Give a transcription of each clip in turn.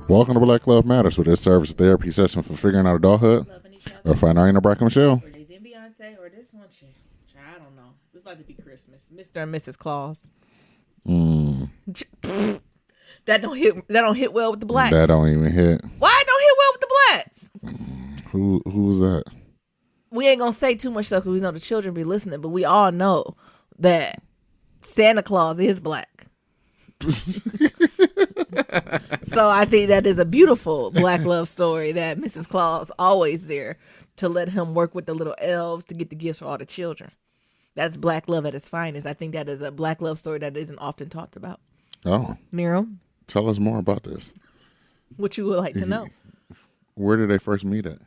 Welcome to Black Love Matters, where this serves as a therapy session for figuring out adulthood or finding out in a Brack and Michelle. Or Jay-Z and Beyonce, or this one chick. I don't know. It's about to be Christmas. Mr. and Mrs. Claus. That don't hit well with the blacks. That don't even hit. Why it don't hit well with the blacks? Who was that? We ain't gonna say too much stuff because we know the children be listening, but we all know that Santa Claus is black. So I think that is a beautiful black love story that Mrs. Claus always there to let him work with the little elves to get the gifts for all the children. That's black love at its finest. I think that is a black love story that isn't often talked about. Oh. Miro, Tell us more about this. what you would like to know? Where did they first meet at?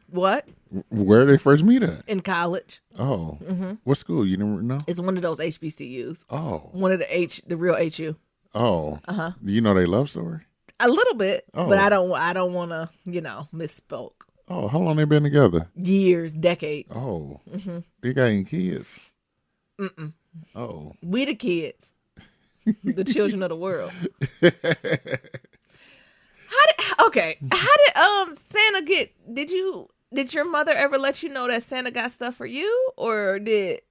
What? Where did they first meet at? In college. Oh. What school? You didn't know? It's one of those HBCUs. Oh. One of the real HU. Oh. Do you know their love story? A little bit, Oh. but I don't want to, misspoke. Oh, how long they been together? Years, decades. Oh. They got any kids? Oh. We the kids, the children of the world. How did Santa get? Did your mother ever let you know that Santa got stuff for you, or that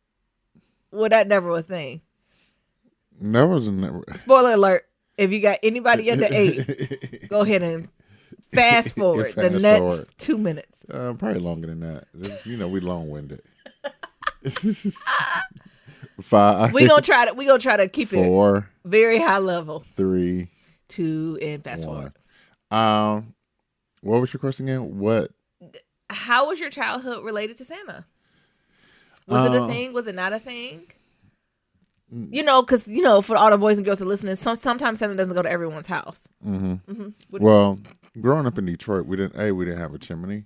never a thing? That was never. Spoiler alert! If you got anybody under 8, go ahead and fast forward the next 2 minutes. Probably longer than that. We long-winded. 5. We gonna try to keep 4, it very high level. 3, 2 and fast 1. forward. What was your question again? What? How was your childhood related to Santa? Was it a thing? Was it not a thing? Because for all the boys and girls that are listening, sometimes Santa doesn't go to everyone's house. Well, growing up in Detroit, we didn't have a chimney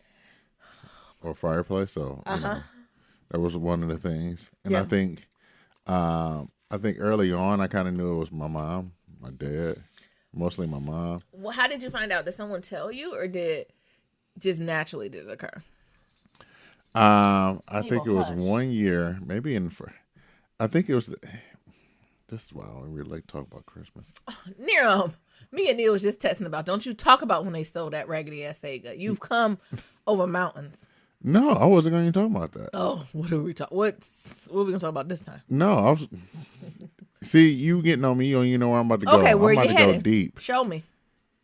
or fireplace, so that was one of the things. And Yeah. I think early on, I kind of knew it was my mom, my dad, mostly my mom. Well, how did you find out? Did someone tell you, or did it occur? I think it was hush. 1 year, maybe I think it was. This is why I don't really like to talk about Christmas. Nero, me and Neil was just testing about. Don't you talk about when they stole that raggedy ass Sega. You've come over mountains. No, I wasn't going to talk about that. Oh, what are we talking? What are we gonna talk about this time? No, I was. See, you getting on me, you know where I'm about to go. Okay, where I'm about you to headed? go deep. Show me.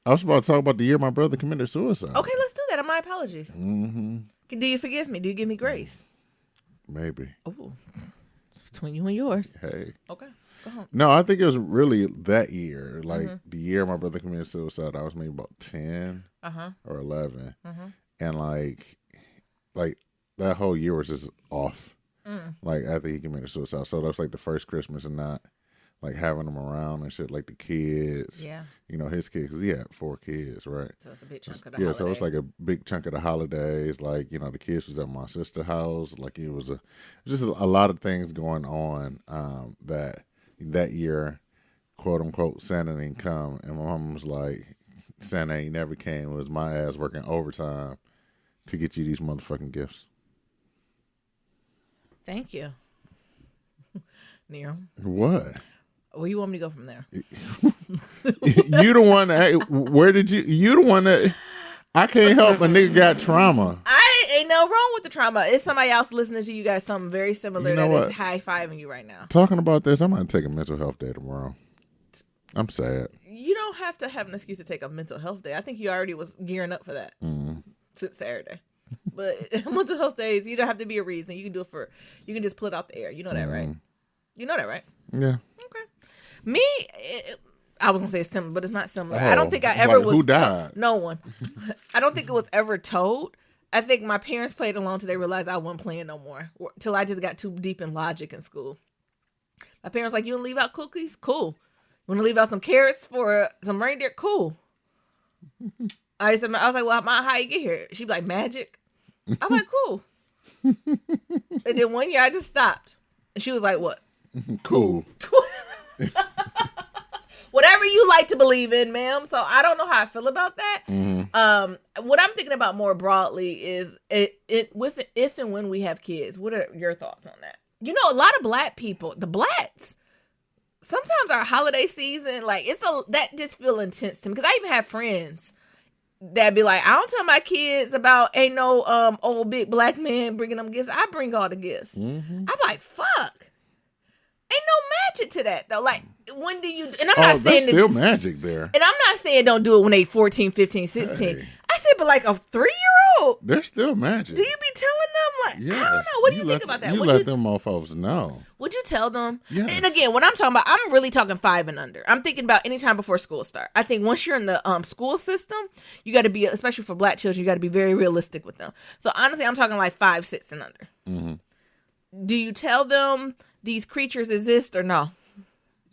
I was about to talk about the year my brother committed suicide. Okay, let's do that. My apologies. Do you forgive me? Do you give me grace? Maybe. Oh, it's between you and yours. Hey. Okay, go home. No, I think it was really that year. Like the year my brother committed suicide, I was maybe about 10 or 11. And like that whole year was just off. Like after he committed suicide. So that was like the first Christmas and not like having them around and shit, like the kids. Yeah. His kids, because he had 4 kids, right? So it's a big chunk of the Yeah, holiday. so it's like a big chunk of the holidays. Like, the kids was at my sister's house. Like it was just a lot of things going on that year, quote unquote, Santa didn't come. And my mom was like, Santa ain't never came. It was my ass working overtime to get you these motherfucking gifts. Thank you, Nero. What? Where you want me to go from there? You the one that, where did you the one that, I can't help a nigga got trauma. Ain't no wrong with the trauma. It's somebody else listening to you guys something very similar that is high-fiving you right now. Talking about this, I'm going to take a mental health day tomorrow. I'm sad. You don't have to have an excuse to take a mental health day. I think you already was gearing up for that since Saturday. But mental health days, you don't have to be a reason. You can just pull it out the air. You know that, right? You know that, right? Yeah. Okay. Me, I was gonna say it's similar, but it's not similar. Oh, I don't think I ever like, was. who died? No one. I don't think it was ever told. I think my parents played along till they realized I wasn't playing no more. Till I just got too deep in logic in school. My parents like, you want to leave out cookies? Cool. You want to leave out some carrots for some reindeer? Cool. I was like, well, how you get here? She'd be like, magic. I'm like, cool. And then one year I just stopped. And she was like, what? Cool. Whatever you like to believe in, ma'am. So I don't know how I feel about that. What I'm thinking about more broadly is if and when we have kids. What are your thoughts on that? A lot of black people, the blacks, sometimes our holiday season, like that just feel intense to me. Because I even have friends that be like, I don't tell my kids about ain't no old big black man bringing them gifts. I bring all the gifts. I'm like, fuck. Ain't no magic to that though. Like, when do you? And I'm not saying there's still magic there. And I'm not saying don't do it when they 14, 15, 16. Hey. I said, but like a 3-year-old, there's still magic. Do you be telling them like? Yes. I don't know. What do you think about that? You let them mofos know. Would you tell them? Yes. And again, when I'm talking about, I'm really talking 5 and under. I'm thinking about any time before school start. I think once you're in the school system, you got to be, especially for black children, you got to be very realistic with them. So honestly, I'm talking like 5, 6 and under. Mm-hmm. Do you tell them these creatures exist or no?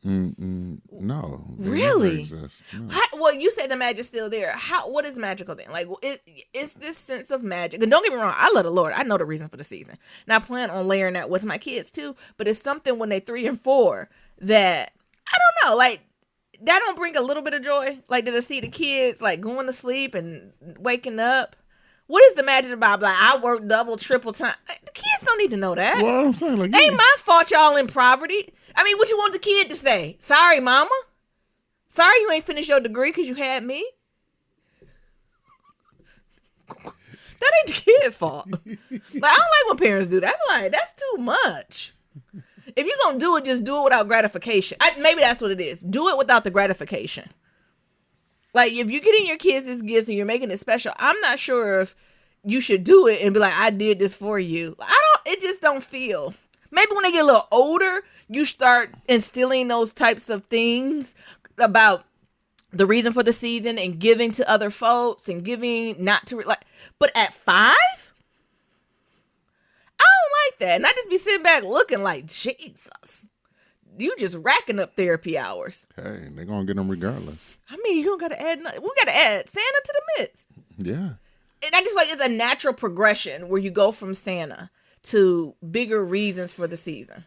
No. Really? No. Well, you said the magic's still there. What is magical then? Like, it's this sense of magic. And don't get me wrong, I love the Lord. I know the reason for the season. And I plan on layering that with my kids too. But it's something when they 3 and 4 that, I don't know, like, that don't bring a little bit of joy. Like, to see the kids, like, going to sleep and waking up. What is the magic about? Like, I work double, triple time. The kids don't need to know that. Well, I'm saying, like, ain't my fault y'all in poverty. I mean, what you want the kid to say? Sorry, mama. Sorry you ain't finished your degree because you had me. That ain't the kid's fault. Like, I don't like when parents do that. I'm like, that's too much. If you're going to do it, just do it without gratification. Maybe that's what it is. Do it without the gratification. Like, if you're getting your kids these gifts and you're making it special, I'm not sure if you should do it and be like, I did this for you. It just don't feel. Maybe when they get a little older, you start instilling those types of things about the reason for the season and giving to other folks and giving not to, like, but at 5? I don't like that. And I just be sitting back looking like, Jesus. You just racking up therapy hours. Hey, they're going to get them regardless. I mean, you don't got to add nothing. We got to add Santa to the mix. Yeah. And I just like, it's a natural progression where you go from Santa to bigger reasons for the season.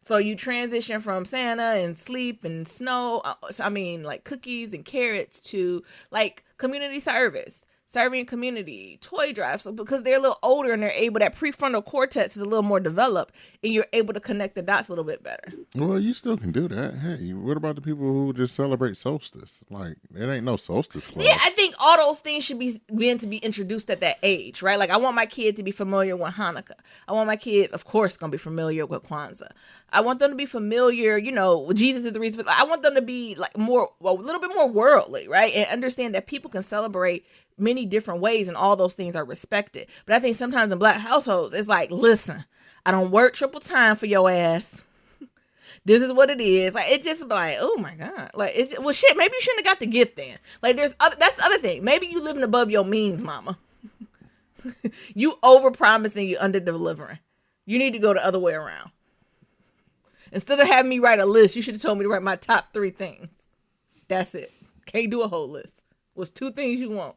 So you transition from Santa and sleep and snow. I mean, like cookies and carrots to like community service. Serving community, toy drives, so because they're a little older and they're able, that prefrontal cortex is a little more developed and you're able to connect the dots a little bit better. Well, you still can do that. Hey, what about the people who just celebrate solstice? Like, it ain't no solstice club. Yeah, I think all those things should be begin to be introduced at that age, right? Like, I want my kid to be familiar with Hanukkah. I want my kids, of course, going to be familiar with Kwanzaa. I want them to be familiar, with Jesus is the reason. I want them to be like a little bit more worldly, right? And understand that people can celebrate many different ways and all those things are respected. But I think sometimes in black households, it's like, listen, I don't work triple time for your ass. This is what it is. Like, it's just like, oh my God. Like, shit, maybe you shouldn't have got the gift then. Like, that's the other thing. Maybe you living above your means, mama. You over-promising, you under-delivering. You need to go the other way around. Instead of having me write a list, you should have told me to write my top 3 things. That's it. Can't do a whole list. What's 2 things you want?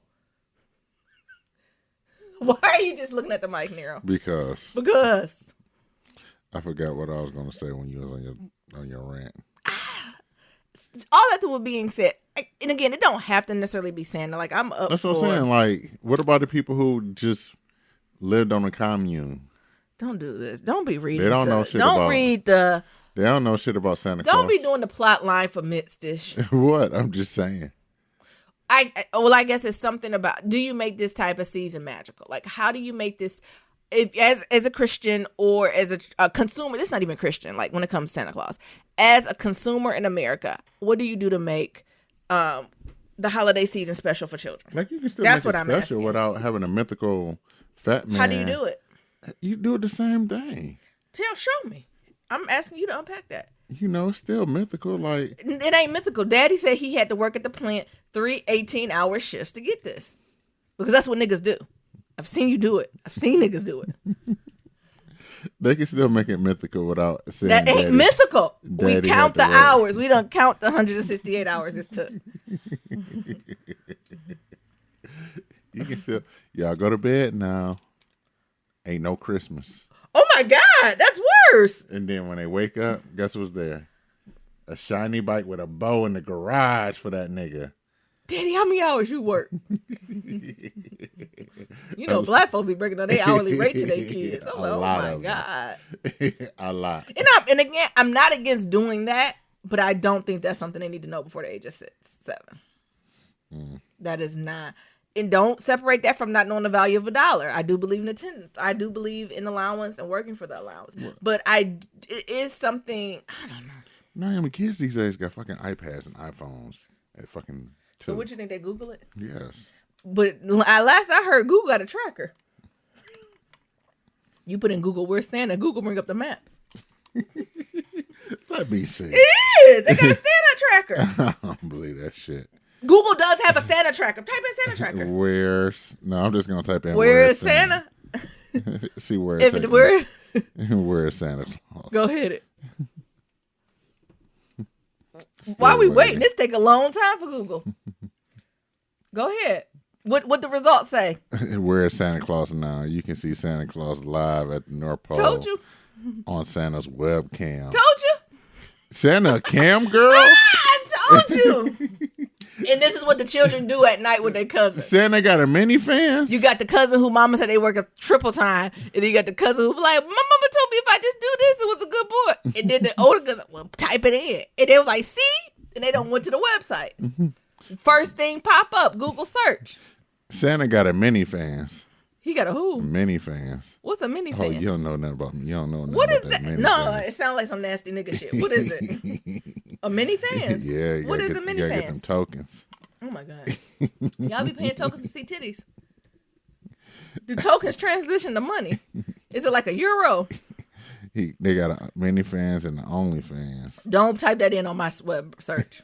Why are you just looking at the mic, Nero? Because I forgot what I was going to say when you was on your rant. All that was being said, and again, it don't have to necessarily be Santa. Like, I'm up. That's what I'm saying. Like, what about the people who just lived on a commune? Don't do this. Don't be reading. They don't know shit about. Don't read the. They don't know shit about Santa Claus. Don't be doing the plot line for Mitstish. What? I'm just saying. I guess it's something about, do you make this type of season magical? Like, how do you make this, if as a Christian or as a consumer, this is not even Christian, like when it comes to Santa Claus, as a consumer in America, what do you do to make the holiday season special for children? Like, you can still make it special without having a mythical fat man. How do you do it? You do it the same day. Show me. I'm asking you to unpack that. It's still mythical. Like, it ain't mythical. Daddy said he had to work at the plant 3 18-hour shifts to get this. Because that's what niggas do. I've seen you do it. I've seen niggas do it. They can still make it mythical without saying that ain't mythical. Daddy we count the hours. We don't count the 168 hours it took. You can still, y'all go to bed now. Ain't no Christmas. Oh my God, that's worse. And then when they wake up, guess what's there? A shiny bike with a bow in the garage for that nigga. Daddy, how many hours you work? You know, black folks be breaking down their hourly rate to their kids. I'm like, oh my God. A lot. And again, I'm not against doing that, but I don't think that's something they need to know before the age of 7. That is not. And don't separate that from not knowing the value of $1. I do believe in attendance. I do believe in allowance and working for the allowance. But it is something, I don't know. No, kids these days got fucking iPads and iPhones at fucking 2. So what you think, they Google it? Yes. But last I heard, Google got a tracker. You put in Google, where's Santa? Google bring up the maps. Let me see. It is. They got a Santa tracker. I don't believe that shit. Google does have a Santa tracker. Type in Santa tracker. I'm just going to type in where is Santa? See where Where is Santa Claus? Go ahead. Why are we waiting? This take a long time for Google. Go ahead. What the results say? Where is Santa Claus now? You can see Santa Claus live at the North Pole. Told you. On Santa's webcam. Told you. Santa cam girl? I told you. And this is what the children do at night with their cousins. Santa got a mini fans? You got the cousin who mama said they work a triple time. And then you got the cousin who be like, my mama told me if I just do this, it was a good boy. And then the older cousin, well, type it in. And they was like, see? And they don't went to the website. First thing pop up, Google search. Santa got a mini fans. He got a who? Mini fans. What's a mini Oh, fans? you don't know nothing about me. You don't know nothing What about is that? mini No, fans. it sounds like some nasty nigga shit. What is it? A mini fans? Yeah. What is a mini You gotta get fans? them tokens. Oh my God. Y'all be paying tokens to see titties. Do tokens transition to money? Is it like a euro? They got a mini fans and the only fans. Don't type that in on my web search.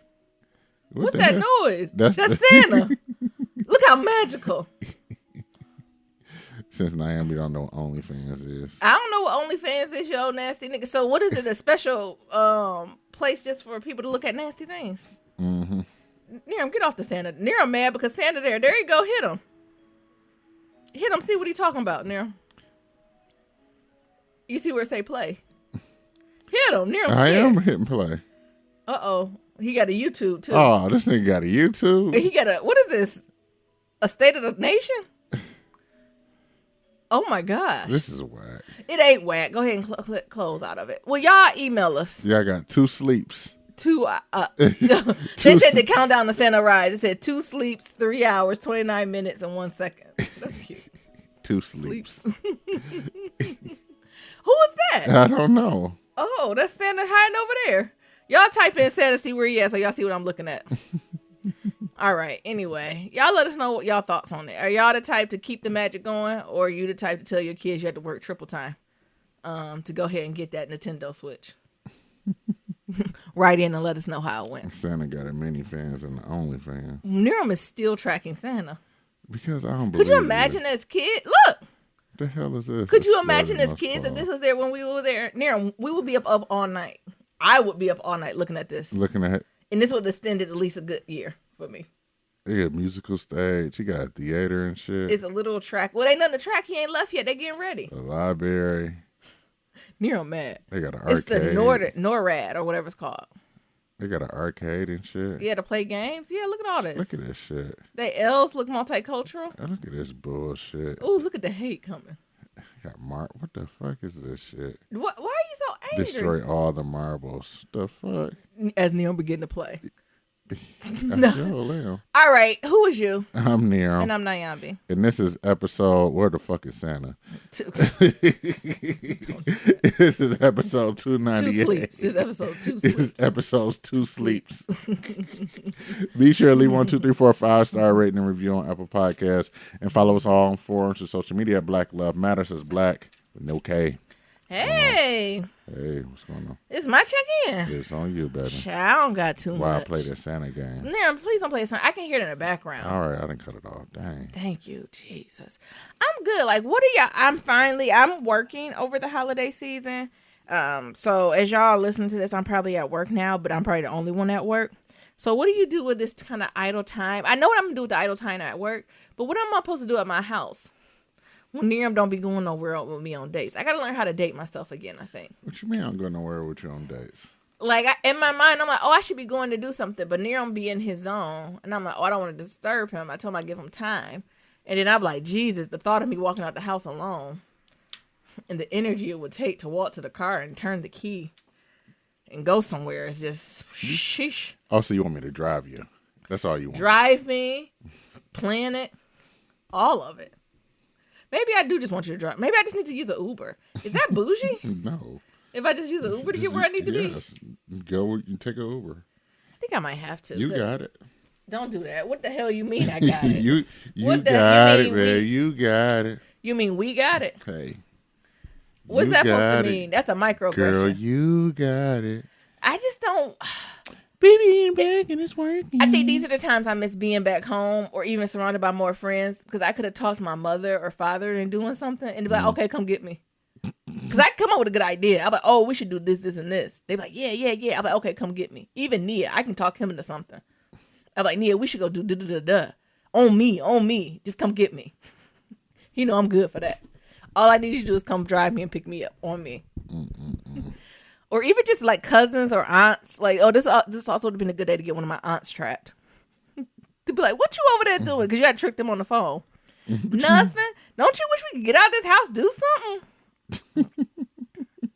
What's the that hell? noise? That's Santa. Look how magical. Since Naomi don't know what OnlyFans is. I don't know what OnlyFans is, yo, nasty nigga. So what is it? A special place just for people to look at nasty things? Mm-hmm. Niram, get off the Santa. Niram mad because Santa there. There you go. Hit him. Hit him. See what he talking about, Niram. You see where it say play? Hit him. Niram's scared. I am hitting play. Uh-oh. He got a YouTube, too. Oh, this nigga got a YouTube? He got a, what is this? A State of the Nation? Oh, my gosh. This is whack. It ain't whack. Go ahead and click close out of it. Well, y'all email us. Y'all got 2 sleeps. They said the countdown to Santa Rise. It said 2 sleeps, 3 hours, 29 minutes, and 1 second. That's cute. 2 sleeps. Who is that? I don't know. Oh, that's Santa hiding over there. Y'all type in Santa, see where he is, so y'all see what I'm looking at. All right. Anyway, y'all let us know what y'all thoughts on it. Are y'all the type to keep the magic going, or are you the type to tell your kids you have to work triple time to go ahead and get that Nintendo Switch? Write in and let us know how it went. Santa got a mini fans and the only fans. Niram is still tracking Santa. Because I don't believe Could you imagine as kid? Look. The hell is this? Could you imagine as kids if this was there when we were there? Niram, we would be up all night. I would be up all night looking at this. Looking at it. And this would have extended at least a good year for me. They got a musical stage. He got a theater and shit. It's a little track. Well, ain't nothing to track. He ain't left yet. They getting ready. A library. Niram mad. They got an arcade. It's the NORAD or whatever it's called. They got an arcade and shit. Yeah, to play games. Yeah, look at all this. Look at this shit. They elves look multicultural. Look at this bullshit. Ooh, look at the hate coming. Got what the fuck is this shit? Why are you so angry? Destroy all the marbles. The fuck? As Niram begin to play. No. All right, who is you? I'm Nero. And I'm Nyambi. And this is episode, where the fuck is Santa? 2. This is episode 298. 2 sleeps. This is episode 2 This sleeps. is episode 2 sleeps. Be sure to leave 1, 2, 3, 4, 5-star rating and review on Apple Podcasts. And follow us all on forums and social media at Black Love Matters. As Black with no K. Hey. Hey, what's going on? It's my check-in. It's on you, baby. I don't got too Why much. I play that Santa game? Niram, please don't play this song. I can hear it in the background. All right, I didn't cut it off. Dang. Thank you, Jesus. I'm good. Like, what are y'all? I'm working over the holiday season. So as y'all listen to this, I'm probably at work now, but I'm probably the only one at work. So what do you do with this kind of idle time? I know what I'm gonna do with the idle time at work, but what am I supposed to do at my house? When Niram don't be going nowhere with me on dates. I gotta learn how to date myself again, I think. What you mean I'm going nowhere with you on dates? Like in my mind, I'm like, oh, I should be going to do something, but Neron be in his zone, and I'm like, oh, I don't want to disturb him. I told him I give him time, and then I'm like, Jesus, the thought of me walking out the house alone, and the energy it would take to walk to the car and turn the key, and go somewhere is just sheesh. Oh, so you want me to drive you? That's all you want. Drive me, plan it, all of it. Maybe I do just want you to drive. Maybe I just need to use an Uber. Is that bougie? No. If I just use an Uber to get where I need to be? Go and take an Uber. I think I might have to. You got it. Don't do that. What the hell you mean I got it? you got it, man. You got it. You mean we got it? Hey. What's that supposed to mean? That's a microaggression. Girl, you got it. I just don't. Baby, back and it's working. I think these are the times I miss being back home or even surrounded by more friends because I could have talked to my mother or father and doing something and be like, okay, come get me. Because I come up with a good idea. I'm like, oh, we should do this, this, and this. They be like, yeah. I'm like, okay, come get me. Even Nia, I can talk him into something. I'm like, Nia, we should go do da-da-da-da. On me. Just come get me. You know I'm good for that. All I need you to do is come drive me and pick me up on me. Or even just like cousins or aunts. Like, oh, this also would have been a good day to get one of my aunts trapped. To be like, what you over there doing? Because you had to trick them on the phone. Nothing. Don't you wish we could get out of this house, do something?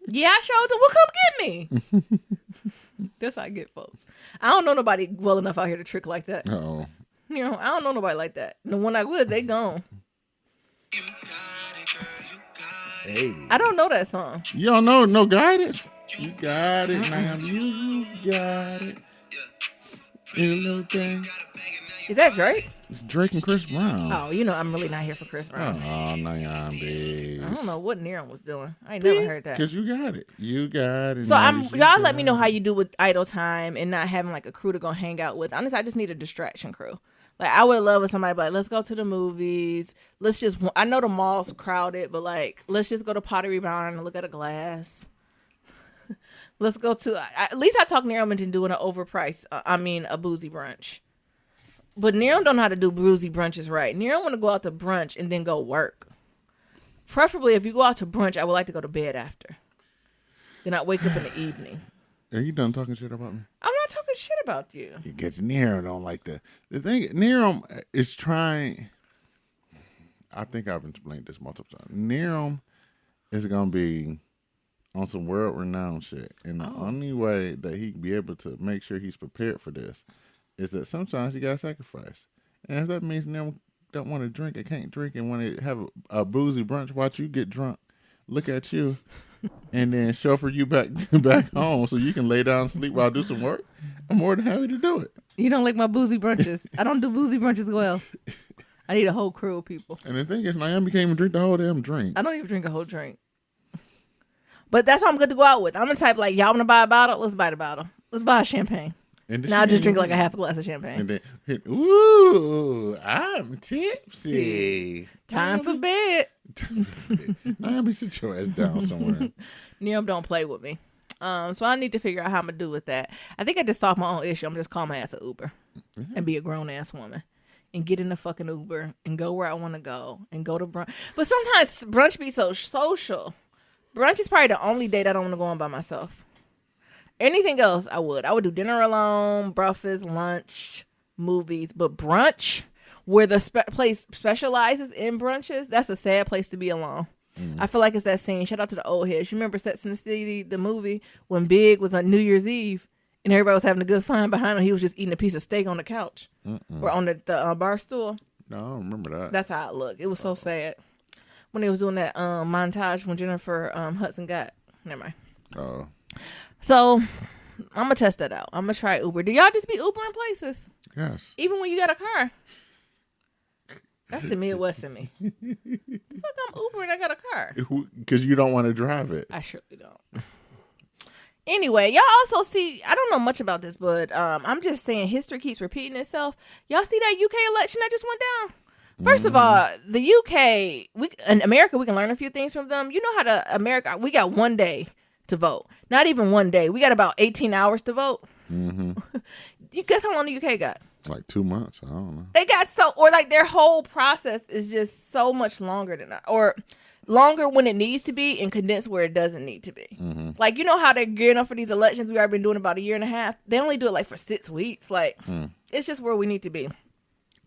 Yeah, I showed them. Well, come get me. That's how I get folks. I don't know nobody well enough out here to trick like that. Oh. You know, I don't know nobody like that. The one I would, they gone. Hey. I don't know that song. You don't know no guidance? You got it, man. You got it. Little thing. Is that Drake? It's Drake and Chris Brown. Oh, you know I'm really not here for Chris Brown. Oh, nah, babe. I don't know what Neron was doing. I ain't never heard that. Because you got it. You got it. So y'all let me know how you do with idle time and not having like a crew to go hang out with. Honestly, I just need a distraction crew. Like I would love if somebody be like, let's go to the movies. I know the malls are crowded, but like, let's just go to Pottery Barn and look at a glass. Let's go to, at least I talk Neron into doing an overpriced, a boozy brunch. But Neron don't know how to do boozy brunches right. Neron want to go out to brunch and then go work. Preferably, if you go out to brunch, I would like to go to bed after. Then I wake up in the evening. Are you done talking shit about me? I'm not talking shit about you. It gets Neron don't like that. The thing, Neron is trying. I think I've explained this multiple times. Neron is gonna be on some world-renowned shit, and the only way that he can be able to make sure he's prepared for this is that sometimes you gotta sacrifice. And if that means Neron don't want to drink and can't drink and want to have a boozy brunch, watch you get drunk, look at you, and then chauffeur you back home so you can lay down and sleep while I do some work, I'm more than happy to do it. You don't like my boozy brunches. I don't do boozy brunches well. I need a whole crew of people. And the thing is, Naomi can't even drink the whole damn drink. I don't even drink a whole drink. But that's what I'm good to go out with. I'm the type like, y'all want to buy a bottle? Let's buy the bottle. Let's buy a champagne. And now I just drink like a half a glass of champagne. And then, ooh, I'm tipsy. Time for bed. Naomi, sit your ass down somewhere. Neil don't play with me. So I need to figure out how I'm going to do with that. I think I just solved my own issue. I'm just call my ass an Uber and be a grown-ass woman. And get in the fucking Uber and go where I want to go and go to brunch. But sometimes brunch be so social. Brunch is probably the only date I don't want to go on by myself. Anything else, I would. I would do dinner alone, breakfast, lunch, movies. But brunch, where the place specializes in brunches, that's a sad place to be alone. I feel like it's that scene. Shout out to the old heads. You remember Sex and the City, the movie, when Big was on New Year's Eve and everybody was having a good fun behind him. He was just eating a piece of steak on the couch or on the bar stool. No, I don't remember that. That's how it looked. It was so sad when they was doing that montage when Jennifer Hudson got. Never mind. Oh. So I'm gonna test that out. I'm gonna try Uber. Do y'all just be Ubering places? Yes. Even when you got a car. That's the Midwest in me. Fuck, I'm Ubering. I got a car. Because you don't want to drive it. I surely don't. Anyway, y'all also see, I don't know much about this, but I'm just saying history keeps repeating itself. Y'all see that UK election that just went down? First of all, the UK, in America, we can learn a few things from them. You know how America, we got 1 day to vote. Not even 1 day. We got about 18 hours to vote. Mm-hmm. You guess how long the UK got? Like 2 months. I don't know. They got their whole process is just so much longer than that. Or longer when it needs to be and condense where it doesn't need to be. Like, you know how they're gearing up for these elections we already been doing about a year and a half? They only do it like for 6 weeks. Like, it's just where we need to be.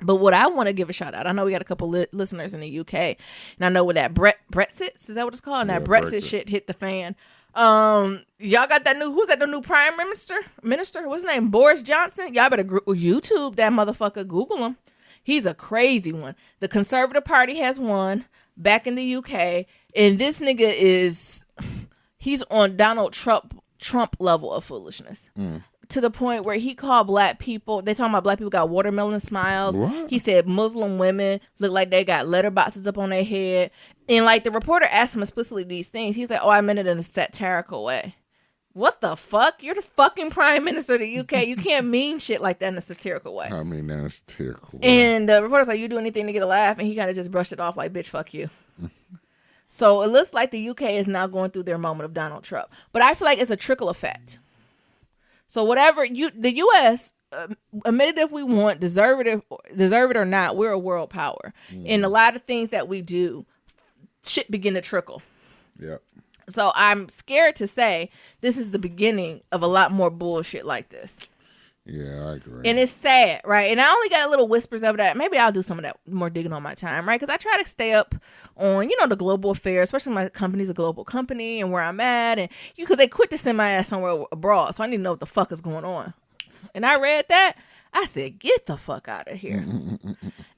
But what I want to give a shout out, I know we got a couple listeners in the UK, and I know when that Brexit, is that what it's called? And that Brexit shit hit the fan. Y'all got that who's that, the new prime minister? What's his name? Boris Johnson? Y'all better YouTube that motherfucker, Google him. He's a crazy one. The Conservative Party has won back in the UK, and this nigga he's on Donald Trump level of foolishness. To the point where he called black people, they talking about black people got watermelon smiles. What? He said Muslim women look like they got letterboxes up on their head. And like the reporter asked him explicitly these things. He's like, oh, I meant it in a satirical way. What the fuck? You're the fucking prime minister of the UK. You can't mean shit like that in a satirical way. I mean, that's satirical. And the reporter's like, you do anything to get a laugh? And he kind of just brushed it off like, bitch, fuck you. So it looks like the UK is now going through their moment of Donald Trump. But I feel like it's a trickle effect. So whatever the U.S. Admit it if we want, deserve it or not, we're a world power, and a lot of things that we do, shit begin to trickle. Yep. So I'm scared to say this is the beginning of a lot more bullshit like this. Yeah, I agree. And it's sad, right? And I only got little whispers of that. Maybe I'll do some of that more digging on my time, right? Because I try to stay up on, the global affairs, especially my company's a global company and where I'm at. And because they quit to send my ass somewhere abroad. So I need to know what the fuck is going on. And I read that. I said, get the fuck out of here.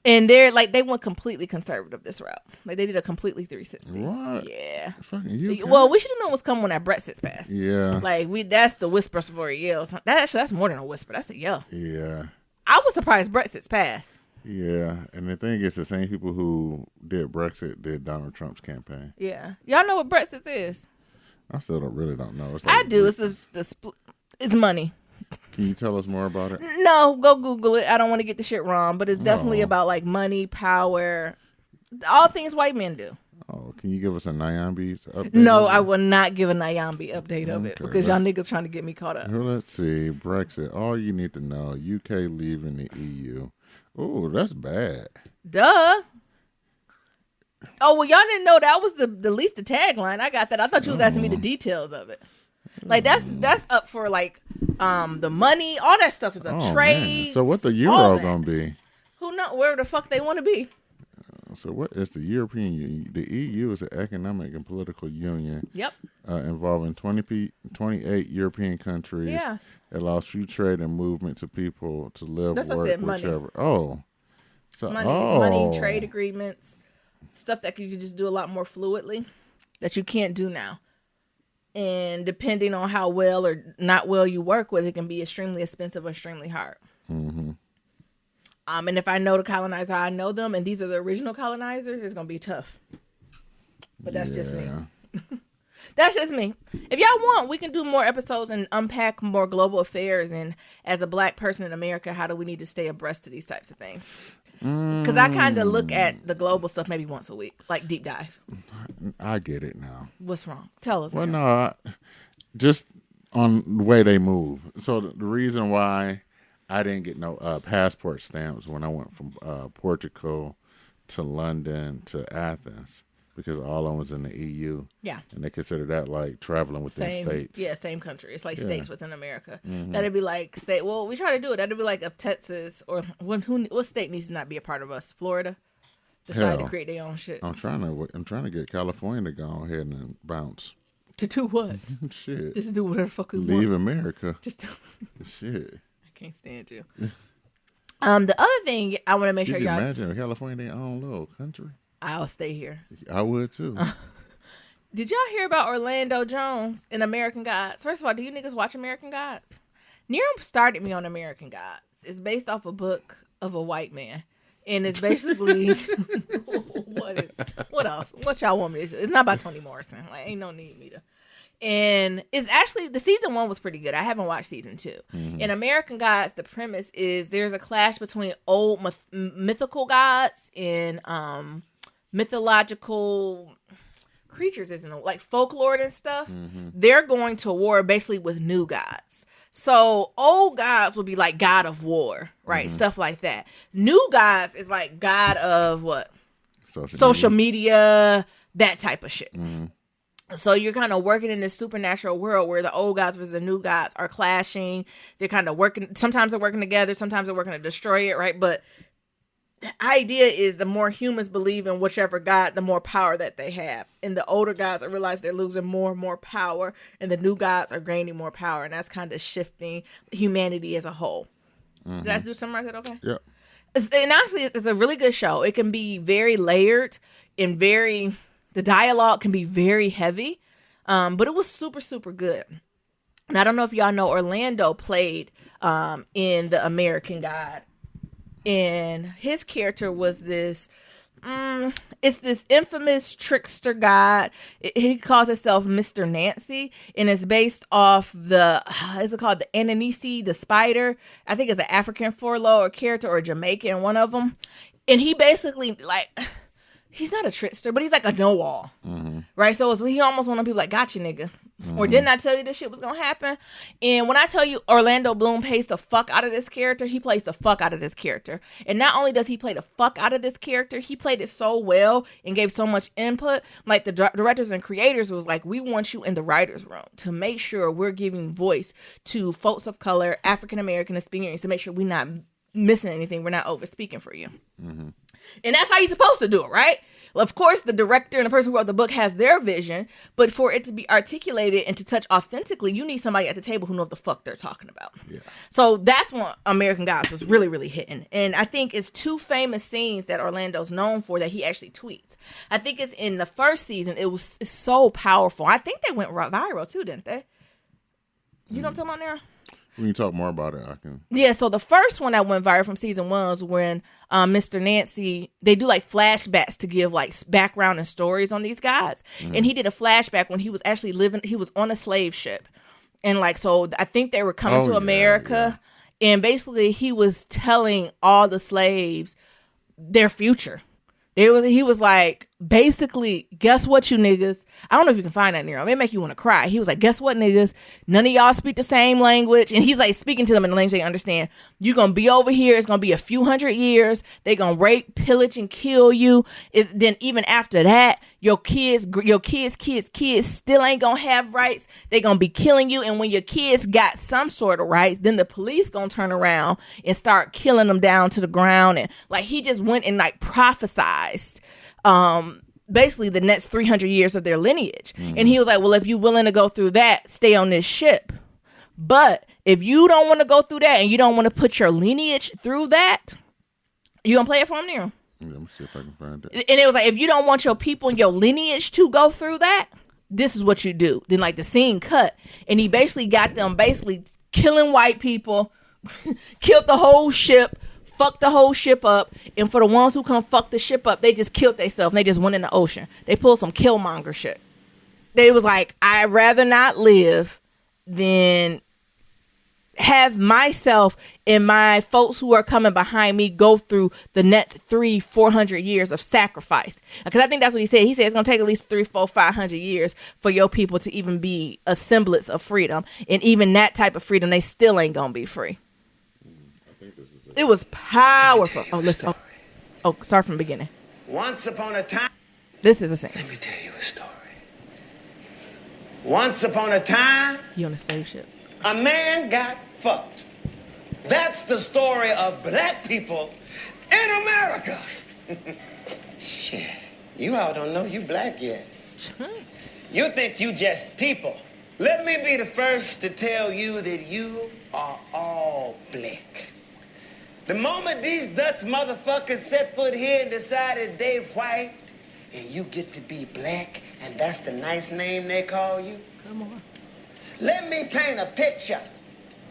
And they're like, they went completely conservative this route. Like they did a completely 360. What? Yeah. Fucking UK? Well, we should have known what's coming when that Brexit's passed. Yeah. Like that's the whisper for a yell. That's more than a whisper. That's a yell. Yeah. I was surprised Brexit's passed. Yeah. And the thing is, the same people who did Brexit did Donald Trump's campaign. Yeah. Y'all know what Brexit is? I still don't know. It's I do. It's money. Can you tell us more about it? No, go Google it. I don't want to get the shit wrong, but it's definitely about like money, power, all things white men do. Oh, can you give us a Nyambi update? No, I will not give a Nyambi update of it because y'all niggas trying to get me caught up. Well, let's see. Brexit. All you need to know. UK leaving the EU. Oh, that's bad. Duh. Oh, well, y'all didn't know that was the least the tagline. I got that. I thought you was asking me the details of it. Like that's up for like the money, all that stuff is a trade. Man. So what the euro gonna be? Who knows where the fuck they want to be? So what is the European Union? The EU is an economic and political union. Yep. Involving 28 European countries. Yeah. It allows free trade and movement to people to live, That's work, what I said, whichever. money. Oh. So, it's money, trade agreements, stuff that you can just do a lot more fluidly that you can't do now. And depending on how well or not well you work with, it can be extremely expensive or extremely hard. Mm-hmm. And if I know the colonizer, I know them, and these are the original colonizers, it's going to be tough. But that's just me. That's just me. If y'all want, we can do more episodes and unpack more global affairs. And as a black person in America, how do we need to stay abreast of these types of things? Because I kind of look at the global stuff maybe once a week, like deep dive. I get it now. What's wrong? Tell us. Well, no, just on the way they move. So the reason why I didn't get no passport stamps when I went from Portugal to London to Athens, because all of them was in the EU. Yeah. And they consider that like traveling within states. Yeah, same country. It's like states within America. Mm-hmm. That'd be like state. Well, we try to do it. That'd be like if Texas or what state needs to not be a part of us? Florida decide to create their own shit. I'm trying to get California to go ahead and bounce. To do what? Shit. Just to do whatever the fuck we want. Leave America. Just to... Shit. I can't stand you. The other thing I want to make sure y'all imagine if California their own little country. I'll stay here. I would too. Did y'all hear about Orlando Jones in American Gods? First of all, do you niggas watch American Gods? Nero started me on American Gods. It's based off a book of a white man. And it's basically what else? What y'all want me to say? It's not by Toni Morrison. Like, ain't no need me to. And it's actually, the season 1 was pretty good. I haven't watched season 2. Mm-hmm. In American Gods, the premise is there's a clash between old mythical gods and mythological creatures, isn't it? Like folklore and stuff. Mm-hmm. They're going to war basically with new gods. So old gods would be like god of war, right? Mm-hmm. Stuff like that. New gods is like god of what? Social media, that type of shit. So you're kind of working in this supernatural world where the old gods versus the new gods are clashing. They're kind of working. Sometimes they're working together. Sometimes they're working to destroy it, right? But the idea is the more humans believe in whichever god, the more power that they have. And the older gods realize they're losing more and more power, and the new gods are gaining more power. And that's kind of shifting humanity as a whole. Did I do something like that? Okay. Yeah. And honestly, it's a really good show. It can be very layered and the dialogue can be very heavy, but it was super, super good. And I don't know if y'all know, Orlando played in The American God. And his character was this, it's this infamous trickster god. He calls himself Mr. Nancy, and it's based off is it called the Ananisi, the spider? I think it's an African folklore character or a Jamaican, one of them. And he basically, like, he's not a trickster, but he's like a know-all, right? So he almost one of them people like, gotcha, nigga. Or didn't I tell you this shit was going to happen? And when I tell you Orlando Bloom plays the fuck out of this character, he plays the fuck out of this character. And not only does he play the fuck out of this character, he played it so well and gave so much input. Like the directors and creators was like, we want you in the writer's room to make sure we're giving voice to folks of color, African-American experience, to make sure we're not missing anything. We're not over speaking for you. And that's how you're supposed to do it, right? Well, of course, the director and the person who wrote the book has their vision, but for it to be articulated and to touch authentically, you need somebody at the table who knows what the fuck they're talking about. Yeah. So that's when American Gods was really, really hitting. And I think it's two famous scenes that Orlando's known for that he actually tweets. I think it's in the first season. It's so powerful. I think they went viral too, didn't they? You know what I'm talking about now? When you talk more about it, I can. Yeah, so the first one that went viral from season 1 was when Mr. Nancy, they do like flashbacks to give like background and stories on these guys. And he did a flashback when he was actually he was on a slave ship. And like, so I think they were coming to America. Yeah. And basically he was telling all the slaves their future. He was like, basically, guess what, you niggas? I don't know if you can find that near him. It make you want to cry. He was like, guess what, niggas? None of y'all speak the same language. And he's like speaking to them in the language they understand. You're going to be over here. It's going to be a few hundred years. They're going to rape, pillage, and kill you. Then even after that, your kids still ain't going to have rights. They're going to be killing you. And when your kids got some sort of rights, then the police going to turn around and start killing them down to the ground. And like, he just went and like prophesied basically the next 300 years of their lineage. And he was like, well, if you're willing to go through that, stay on this ship. But if you don't want to go through that and you don't want to put your lineage through that, you gonna play it for him, Nero? Yeah, let me see if I can find it. And it was like, if you don't want your people and your lineage to go through that, this is what you do. Then like the scene cut, and he basically got them basically killing white people, killed the whole ship, fucked the whole ship up, and for the ones who come fuck the ship up, they just killed themselves and they just went in the ocean. They pulled some Killmonger shit. They was like, I'd rather not live than have myself and my folks who are coming behind me go through the next 300-400 years of sacrifice. Because I think that's what he said. He said it's going to take at least 300-500 years for your people to even be a semblance of freedom. And even that type of freedom, they still ain't going to be free. It was powerful. Oh, listen. Oh, start from the beginning. Once upon a time. This is a scene. Let me tell you a story. Once upon a time. You on a slave ship. A man got fucked. That's the story of black people in America. Shit. You all don't know you black yet. You think you just people. Let me be the first to tell you that you are all black. The moment these Dutch motherfuckers set foot here and decided they white, and you get to be black, and that's the nice name they call you. Come on. Let me paint a picture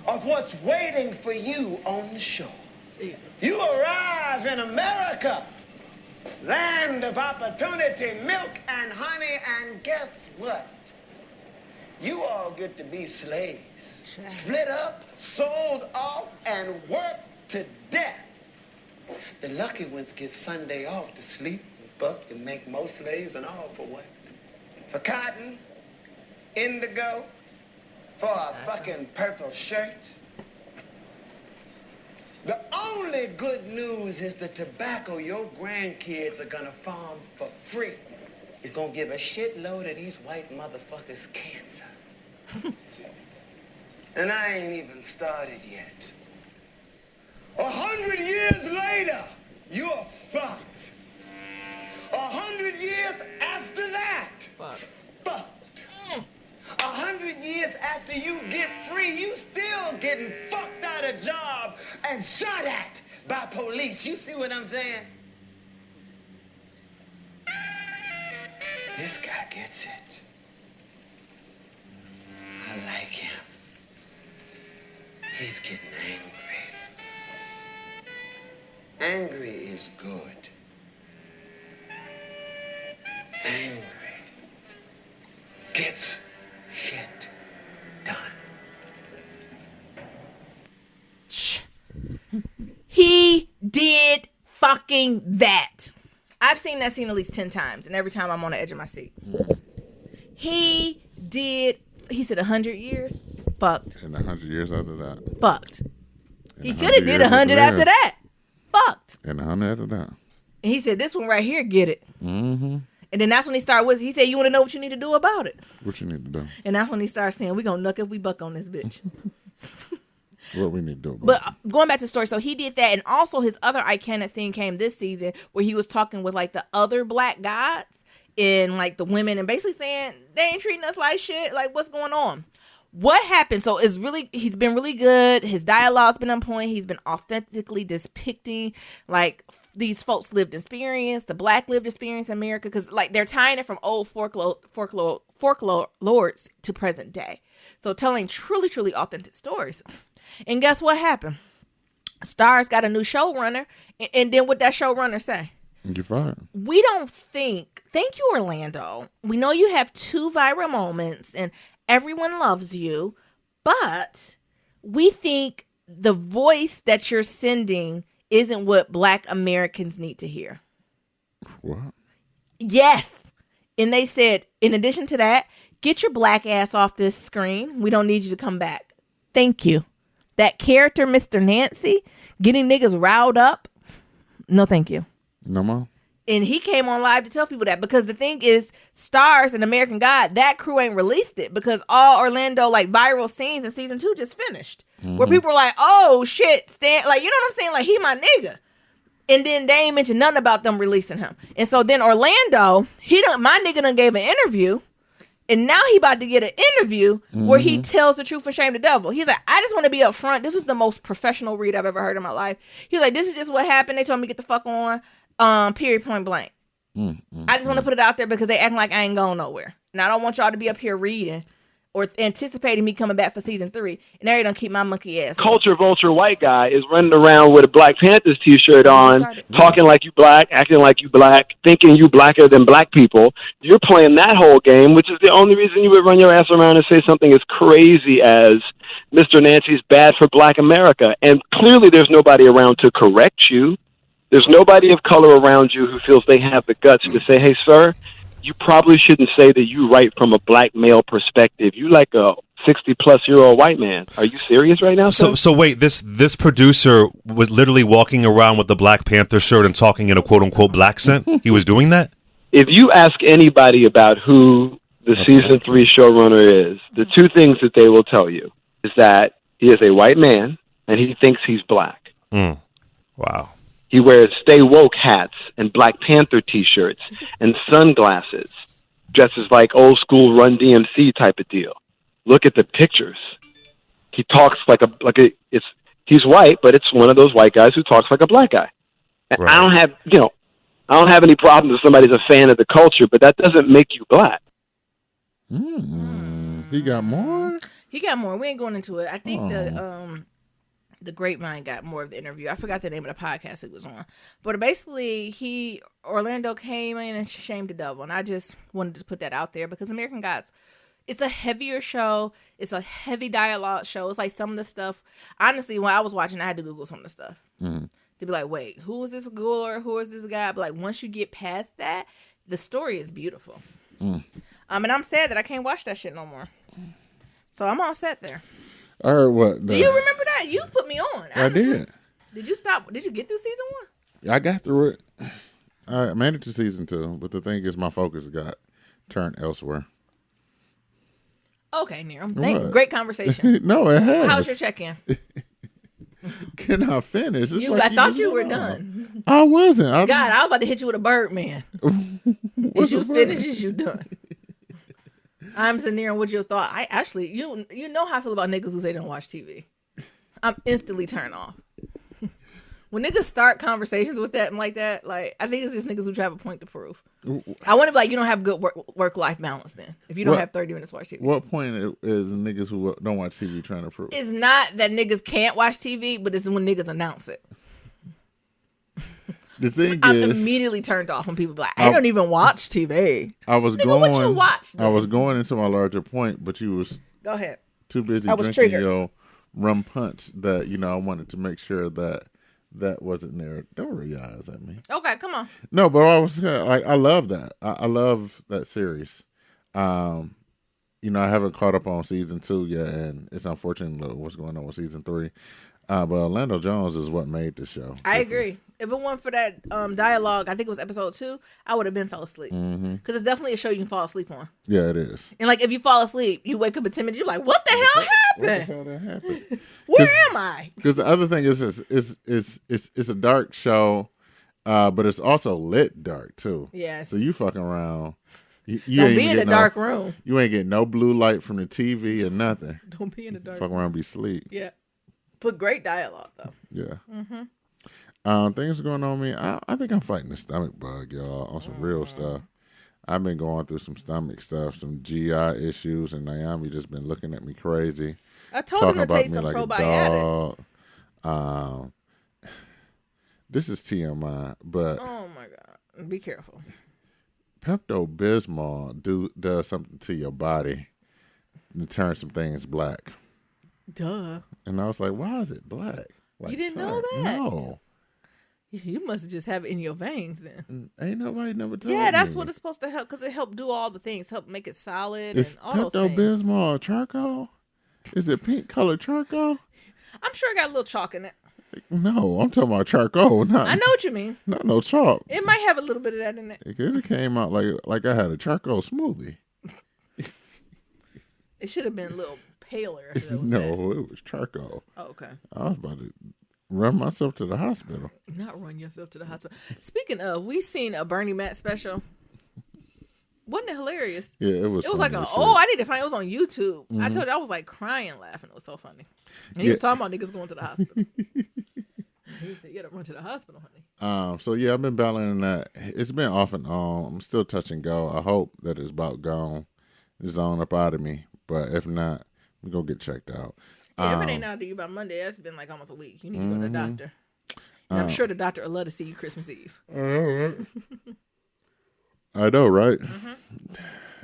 of what's waiting for you on the shore. Jesus. You arrive in America, land of opportunity, milk and honey, and guess what? You all get to be slaves. Split up, sold off, and worked to death. The lucky ones get Sunday off to sleep and buck and make more slaves and all for what? For cotton, indigo, for a fucking purple shirt. The only good news is the tobacco your grandkids are gonna farm for free. is gonna give a shitload of these white motherfuckers cancer. And I ain't even started yet. 100 years later, you're fucked. 100 years after that, fucked. 100 years after you get free, you still getting fucked out of job and shot at by police. You see what I'm saying? This guy gets it. I like him. He's getting angry. Angry is good. Angry gets shit done. He did fucking that. I've seen that scene at least 10 times, and every time I'm on the edge of my seat. He said 100 years? Fucked. And 100 years after that. Fucked. He could have did 100 after that. Fucked. And 100 after that. And he said, this one right here, get it. Mm-hmm. And then that's when he started with, he said, you want to know what you need to do about it? What you need to do. And that's when he started saying, we going to nuck if we buck on this bitch. What we need to do about But it. going back to the story, so he did that. And also his other iconic scene came this season where he was talking with like the other black gods and like the women and basically saying, they ain't treating us like shit. Like, what's going on? What happened? So he's been really good. His dialogue's been on point. He's been authentically depicting like these folks' lived experience, the black lived experience in America, because like they're tying it from old folklore lords to present day. So telling truly, truly authentic stories. And guess what happened? Starz got a new showrunner, and then what that showrunner say? You're fired. We don't think. Thank you, Orlando. We know you have 2 viral moments, and everyone loves you, but we think the voice that you're sending isn't what Black Americans need to hear. What? Yes. And they said, in addition to that, get your black ass off this screen. We don't need you to come back. Thank you. That character, Mr. Nancy, getting niggas riled up. No, thank you. No more? And he came on live to tell people that, because the thing is, Starz and American God, that crew ain't released it because all Orlando like viral scenes in season 2 just finished, where people were like, "Oh shit, Stan!" Like, you know what I'm saying? Like, he my nigga. And then they ain't mentioned nothing about them releasing him. And so then Orlando, my nigga done gave an interview, and now he about to get an interview where he tells the truth and shame the devil. He's like, I just want to be up front. This is the most professional read I've ever heard in my life. He's like, this is just what happened. They told me to get the fuck on. Period, point blank. I just want to put it out there because they acting like I ain't going nowhere. And I don't want y'all to be up here reading or anticipating me coming back for season 3. And they don't keep my monkey ass. Culture vulture white guy is running around with a Black Panthers t-shirt on, talking like you black, acting like you black, thinking you blacker than black people. You're playing that whole game, which is the only reason you would run your ass around and say something as crazy as Mr. Nancy's bad for Black America. And clearly there's nobody around to correct you. There's nobody of color around you who feels they have the guts to say, hey, sir, you probably shouldn't say that you write from a black male perspective. You like a 60-plus-year-old white man. Are you serious right now, sir? So wait, this producer was literally walking around with the Black Panther shirt and talking in a quote-unquote black accent? He was doing that? If you ask anybody about who the season 3 showrunner is, the 2 things that they will tell you is that he is a white man and he thinks he's black. Wow. He wears Stay Woke hats and Black Panther T-shirts and sunglasses, dresses like old school Run-DMC type of deal. Look at the pictures. He talks he's white, but it's one of those white guys who talks like a black guy. And Right. I don't have any problem if somebody's a fan of the culture, but that doesn't make you black. He got more? He got more. We ain't going into it. I think the Grapevine got more of the interview. I forgot the name of the podcast it was on. But basically, Orlando came in and shamed the devil. And I just wanted to put that out there because American Gods, it's a heavier show. It's a heavy dialogue show. It's like some of the stuff. Honestly, when I was watching, I had to Google some of the stuff. To be like, wait, who is this girl? Who is this guy? But like, once you get past that, the story is beautiful. And I'm sad that I can't watch that shit no more. So I'm all set there. I heard what? Do you remember that? You put me on. I did. Did you stop? Did you get through season 1? I got through it. I made it to season 2, but the thing is, my focus got turned elsewhere. Okay, Nero. What? Great conversation. No, it has. How's your check-in? Can I finish? It's I thought you were done. I wasn't. God, I was about to hit you with a bird, man. Is you finished? Is you done? I'm Zanira. What's your thought? I actually, you know how I feel about niggas who say they don't watch TV. I'm instantly turned off. When niggas start conversations with that and like that, like I think it's just niggas who have a point to prove. I want to be like, you don't have good work-life balance then. If you don't have 30 minutes to watch TV. What point is niggas who don't watch TV trying to prove? It's not that niggas can't watch TV, but it's when niggas announce it. The thing I'm is, immediately turned off when people be like, I don't even watch TV. What you watch then? I was going into my larger point, but you was go ahead. Too busy drinking your rum punch that I wanted to make sure that wasn't there. Don't roll your eyes at me. Okay, come on. No, but I was like, I love that. I love that series. I haven't caught up on season 2 yet, and it's unfortunate what's going on with season 3. But Orlando Jones is what made the show. I agree. If it weren't for that dialogue, I think it was episode 2, I would have been fell asleep. Because it's definitely a show you can fall asleep on. Yeah, it is. And like if you fall asleep, you wake up at 10 minutes, you're like, what the hell happened? What the hell that happened? Where am I? Because the other thing is it's a dark show, but it's also lit dark too. Yes. So you fucking around. You don't ain't be in a dark room. You ain't getting no blue light from the TV or nothing. Don't be in a dark room. Fuck around and be asleep. Yeah. But great dialogue though. Yeah. Things going on with me. I think I'm fighting the stomach bug, y'all, on some real stuff. I've been going through some stomach stuff, some GI issues, and Naomi just been looking at me crazy. I told him to take some probiotics. This is TMI, but oh my God, be careful. Pepto-Bismol does something to your body to turn some things black. Duh. And I was like, why is it black? Like, you didn't know that? No. You must just have it in your veins then. Ain't nobody never told me. Yeah, that's what it's supposed to help, because it help do all the things, help make it solid and all those things. Pepto-Bismol charcoal? Is it pink colored charcoal? I'm sure it got a little chalk in it. No, I'm talking about charcoal. I know what you mean. Not no chalk. It might have a little bit of that in it. Because it came out like I had a charcoal smoothie. It should have been a little paler. No, it was charcoal. Oh, okay. I was about to run myself to the hospital. Not run yourself to the hospital. Speaking of, we seen a Bernie Mac special. Wasn't it hilarious? Yeah, it was. It was like I need to find it. It was on YouTube. I told you I was like crying, laughing. It was so funny. And he was talking about niggas going to the hospital. He said, "You gotta run to the hospital, honey." So yeah, I've been battling that. It's been off and on. I'm still touch and go. I hope that it's about gone. It's on up out of me. But if not, I'm gonna get checked out. Yeah, if it ain't out to you by Monday, that's been like almost a week. You need to go to the doctor. And I'm sure the doctor would love to see you Christmas Eve. I know, right?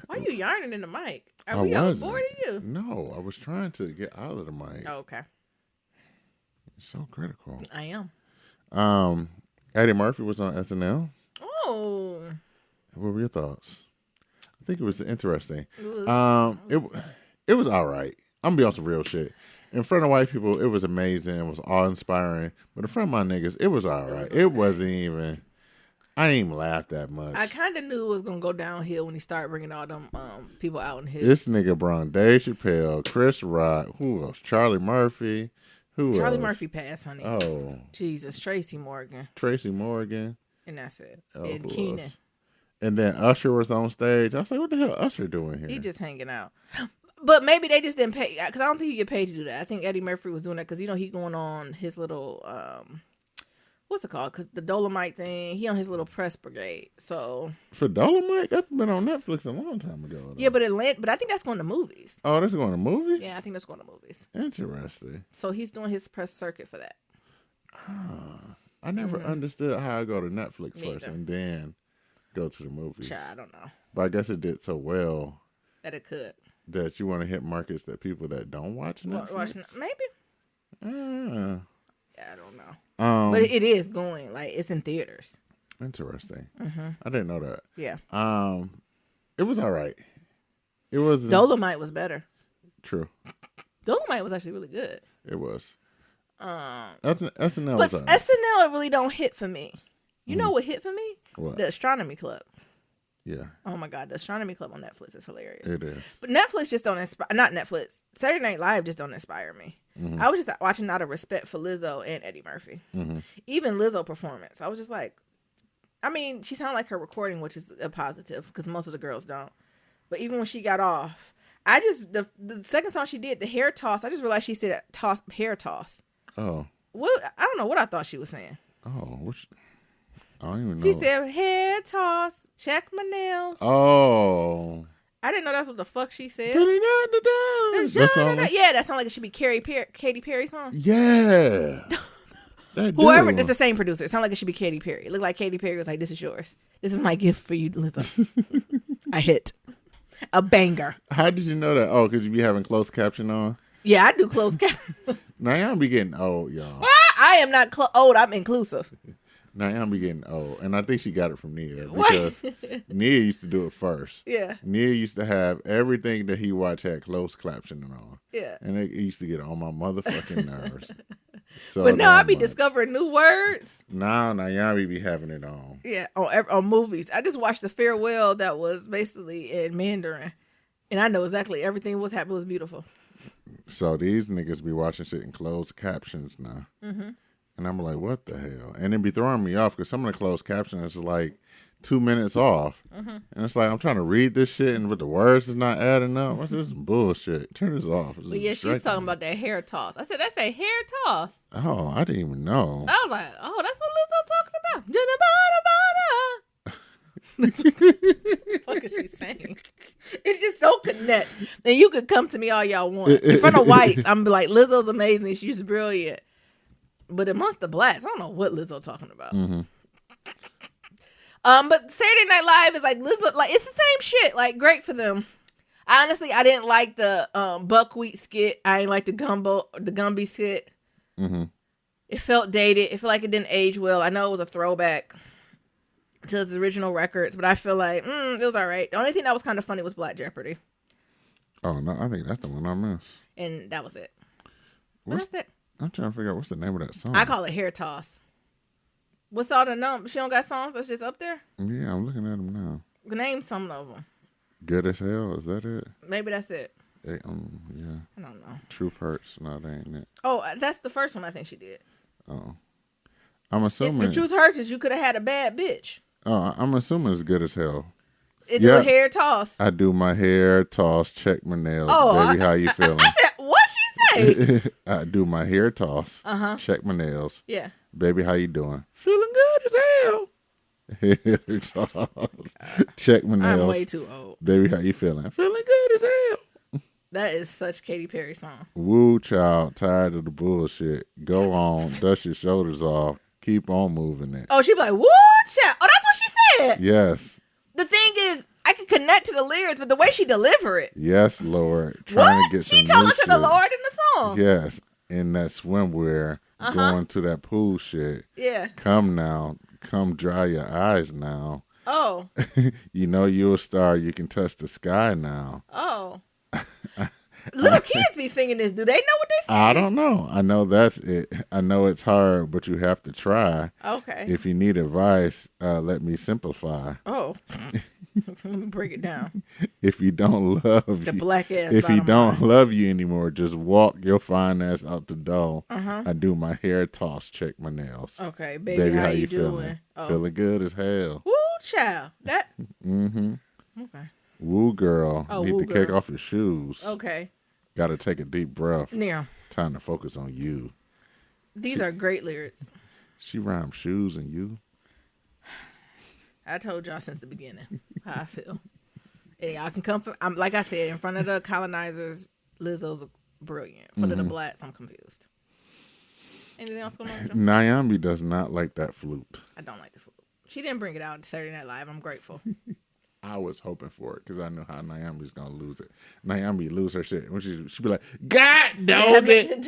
Why are you yarning in the mic? Are we all bored of you? No, I was trying to get out of the mic. Oh, okay. It's so critical. I am. Eddie Murphy was on SNL. Oh. What were your thoughts? I think it was interesting. It was all right. I'm gonna be on some real shit. In front of white people, it was amazing. It was awe-inspiring. But in front of my niggas, it was all right. It wasn't even. I didn't even laugh that much. I kind of knew it was gonna go downhill when he started bringing all them people out in his. This nigga brought Dave Chappelle, Chris Rock, who else? Charlie Murphy. Charlie Murphy passed, honey. Oh, Jesus, Tracy Morgan. And that's it. And Keenan. And then Usher was on stage. I was like, what the hell Usher doing here? He just hanging out. But maybe they just didn't pay, because I don't think you get paid to do that. I think Eddie Murphy was doing that because, he going on his little, what's it called? Cause the Dolomite thing. He on his little press brigade. So for Dolomite, that's been on Netflix a long time ago. Though. Yeah, but I think that's going to movies. Oh, that's going to movies? Yeah, I think that's going to movies. Interesting. So he's doing his press circuit for that. I never understood how I go to Netflix first and then go to the movies. I don't know. But I guess it did so well that it could. That you want to hit markets that people that don't watch Netflix? Maybe. Yeah, I don't know. But it is going. Like, it's in theaters. Interesting. I didn't know that. Yeah. It was all right. It was. Dolomite was better. True. Dolomite was actually really good. It was. SNL was SNL really don't hit for me. You know what hit for me? What? The Astronomy Club. Yeah, Oh my God, the Astronomy Club on Netflix is hilarious. it is. But Netflix just don't inspire. Not Netflix. Saturday Night Live just don't inspire me. I was just watching out of respect for Lizzo and Eddie Murphy. Even Lizzo performance, I was just like, I mean, she sounded like her recording, which is a positive because most of the girls don't. But even when she got off, I just the second song she did, the hair toss. I just realized she said hair toss. Oh, What I don't know what I thought she was saying. oh, which I don't even know. She said hair toss, check my nails. "Oh, I didn't know that's what the fuck she said. That song like- Yeah, that sounds like it should be Katy Perry song. yeah." That Whoever, do. it's the same producer. It sounds like it should be Katy Perry. It looked like Katy Perry was like, "This is yours. This is my gift for you, Lizzo." I hit a banger. How did you know that? Oh, because you be having closed caption on. Yeah, I do close cap. Now y'all be getting old, y'all. I am not old. I'm inclusive. Now y'all be getting old, and I think she got it from Nia What? because Nia used to do it first. Yeah, Nia used to have everything that he watched had closed captioning on, yeah. and it used to get on my motherfucking nerves. So But now I damn be much. discovering new words. Now y'all be having it on. Yeah, on movies. I just watched The Farewell that was basically in Mandarin, and I know exactly everything was happening was beautiful. So these niggas be watching shit in closed captions now. And I'm like, what the hell? And it be throwing me off because some of the closed captions is like 2 minutes off. And it's like, I'm trying to read this shit and but the words is not adding up. What's this bullshit? Turn this off. This But is yeah, she's distracting talking me. about that hair toss. I said, that's a hair toss. Oh, I didn't even know. I was like, oh, that's what Lizzo talking about. What is she saying? It just don't connect. And you could come to me all y'all want. In front of whites, I'm be like, Lizzo's amazing. She's brilliant. But amongst the blacks, I don't know what Lizzo talking about. But Saturday Night Live is like Lizzo, like it's the same shit. Like great for them. Honestly, I didn't like the buckwheat skit. I didn't like the Gumby skit. It felt dated. It felt like it didn't age well. I know it was a throwback to his original records, but I feel like it was all right. The only thing that was kind of funny was Black Jeopardy, Oh, no, I think that's the one I missed. and that was it. But What's- that's it. I'm trying to figure out what's the name of that song. I call it hair toss. What's all the numbers? She don't got songs that's just up there? Yeah, I'm looking at them now. Name some of them. Good as hell, is that it? Maybe that's it. Yeah. I don't know. Truth Hurts. No, that ain't it. Oh, that's the first one I think she did. Oh. I'm If assuming. the truth hurts is you could have had a bad bitch. Oh, I'm assuming it's good as hell. It do Yeah. a hair toss. I do my hair, toss, check my nails. Oh, Baby, how you feeling? I said, what she say? I do my hair, toss, check my nails. Yeah. Baby, how you doing? Feeling good as hell. Hair, toss, check my nails. I'm way too old. Baby, how you feeling? Feeling good as hell. That is such Katy Perry song. Woo, child, tired of the bullshit. Go on, dust your shoulders off. Keep on moving it. Oh, she'd be like, what? Child? Oh, that's what she said. Yes, The thing is, I can connect to the lyrics, but the way she deliver it. yes, Lord. Trying What? to get some She new talking to the shit. Lord in the song. Yes, in that swimwear, going to that pool shit. Yeah. Come now, come dry your eyes now. Oh. You know you're a star. You can touch the sky now. Oh. Little kids be singing this. Do they know what they sing? I don't know. I know that's it. I know it's hard, but you have to try. Okay. If you need advice, let me simplify. Oh. Let me break it down. If you don't love The you, black ass. if you bottom don't line. love you anymore, just walk your fine ass out the door. Uh-huh. I do my hair, toss, check my nails. Okay, baby, how you doing? Oh. Feeling good as hell. Woo, child. That. Mm-hmm. Okay. Woo girl, Oh, need woo to kick girl. off your shoes. Okay. Got to take a deep breath. Now, Time to focus on you. these are great lyrics. She rhymed shoes and you. I told y'all since the beginning how I feel. And y'all can come from, like I said, in front of the colonizers, Lizzo's brilliant. In front of the blacks, I'm confused. Anything else going on with you? Nyambi does not like that flute. I don't like the food. She didn't bring it out on Saturday Night Live. I'm grateful. I was hoping for it because I knew how Nyambi's gonna lose it. Nyambi lose her shit when she'd be like, "God dog it,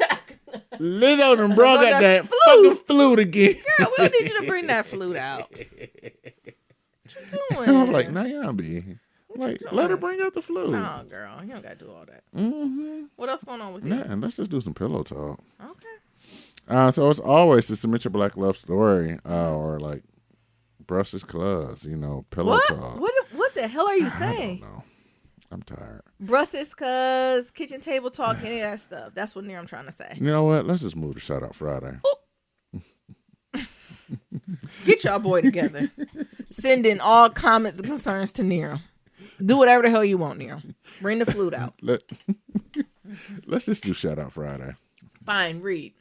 Lizzo done brought Brought out that that flute. fucking flute again." Girl, we don't need you to bring that flute out. What you doing? And I'm like, Nyambi, like you let her doing? bring out the flute. No, girl, you don't got to do all that. Mm-hmm. What else going on with you? Nah, let's just do some pillow talk. Okay. So it's always to submit your black love story or like Brussels Clubs, pillow What? talk. What the hell are you I saying? don't know. I'm tired. Brussels cuz, kitchen table talk, any of that stuff. That's what I'm trying to say. You know what? Let's just move to Shout Out Friday. Get y'all boy together. Send in all comments and concerns to Nero. Do whatever the hell you want, Nero. Bring the flute out. Let's just do Shout Out Friday. Fine, read.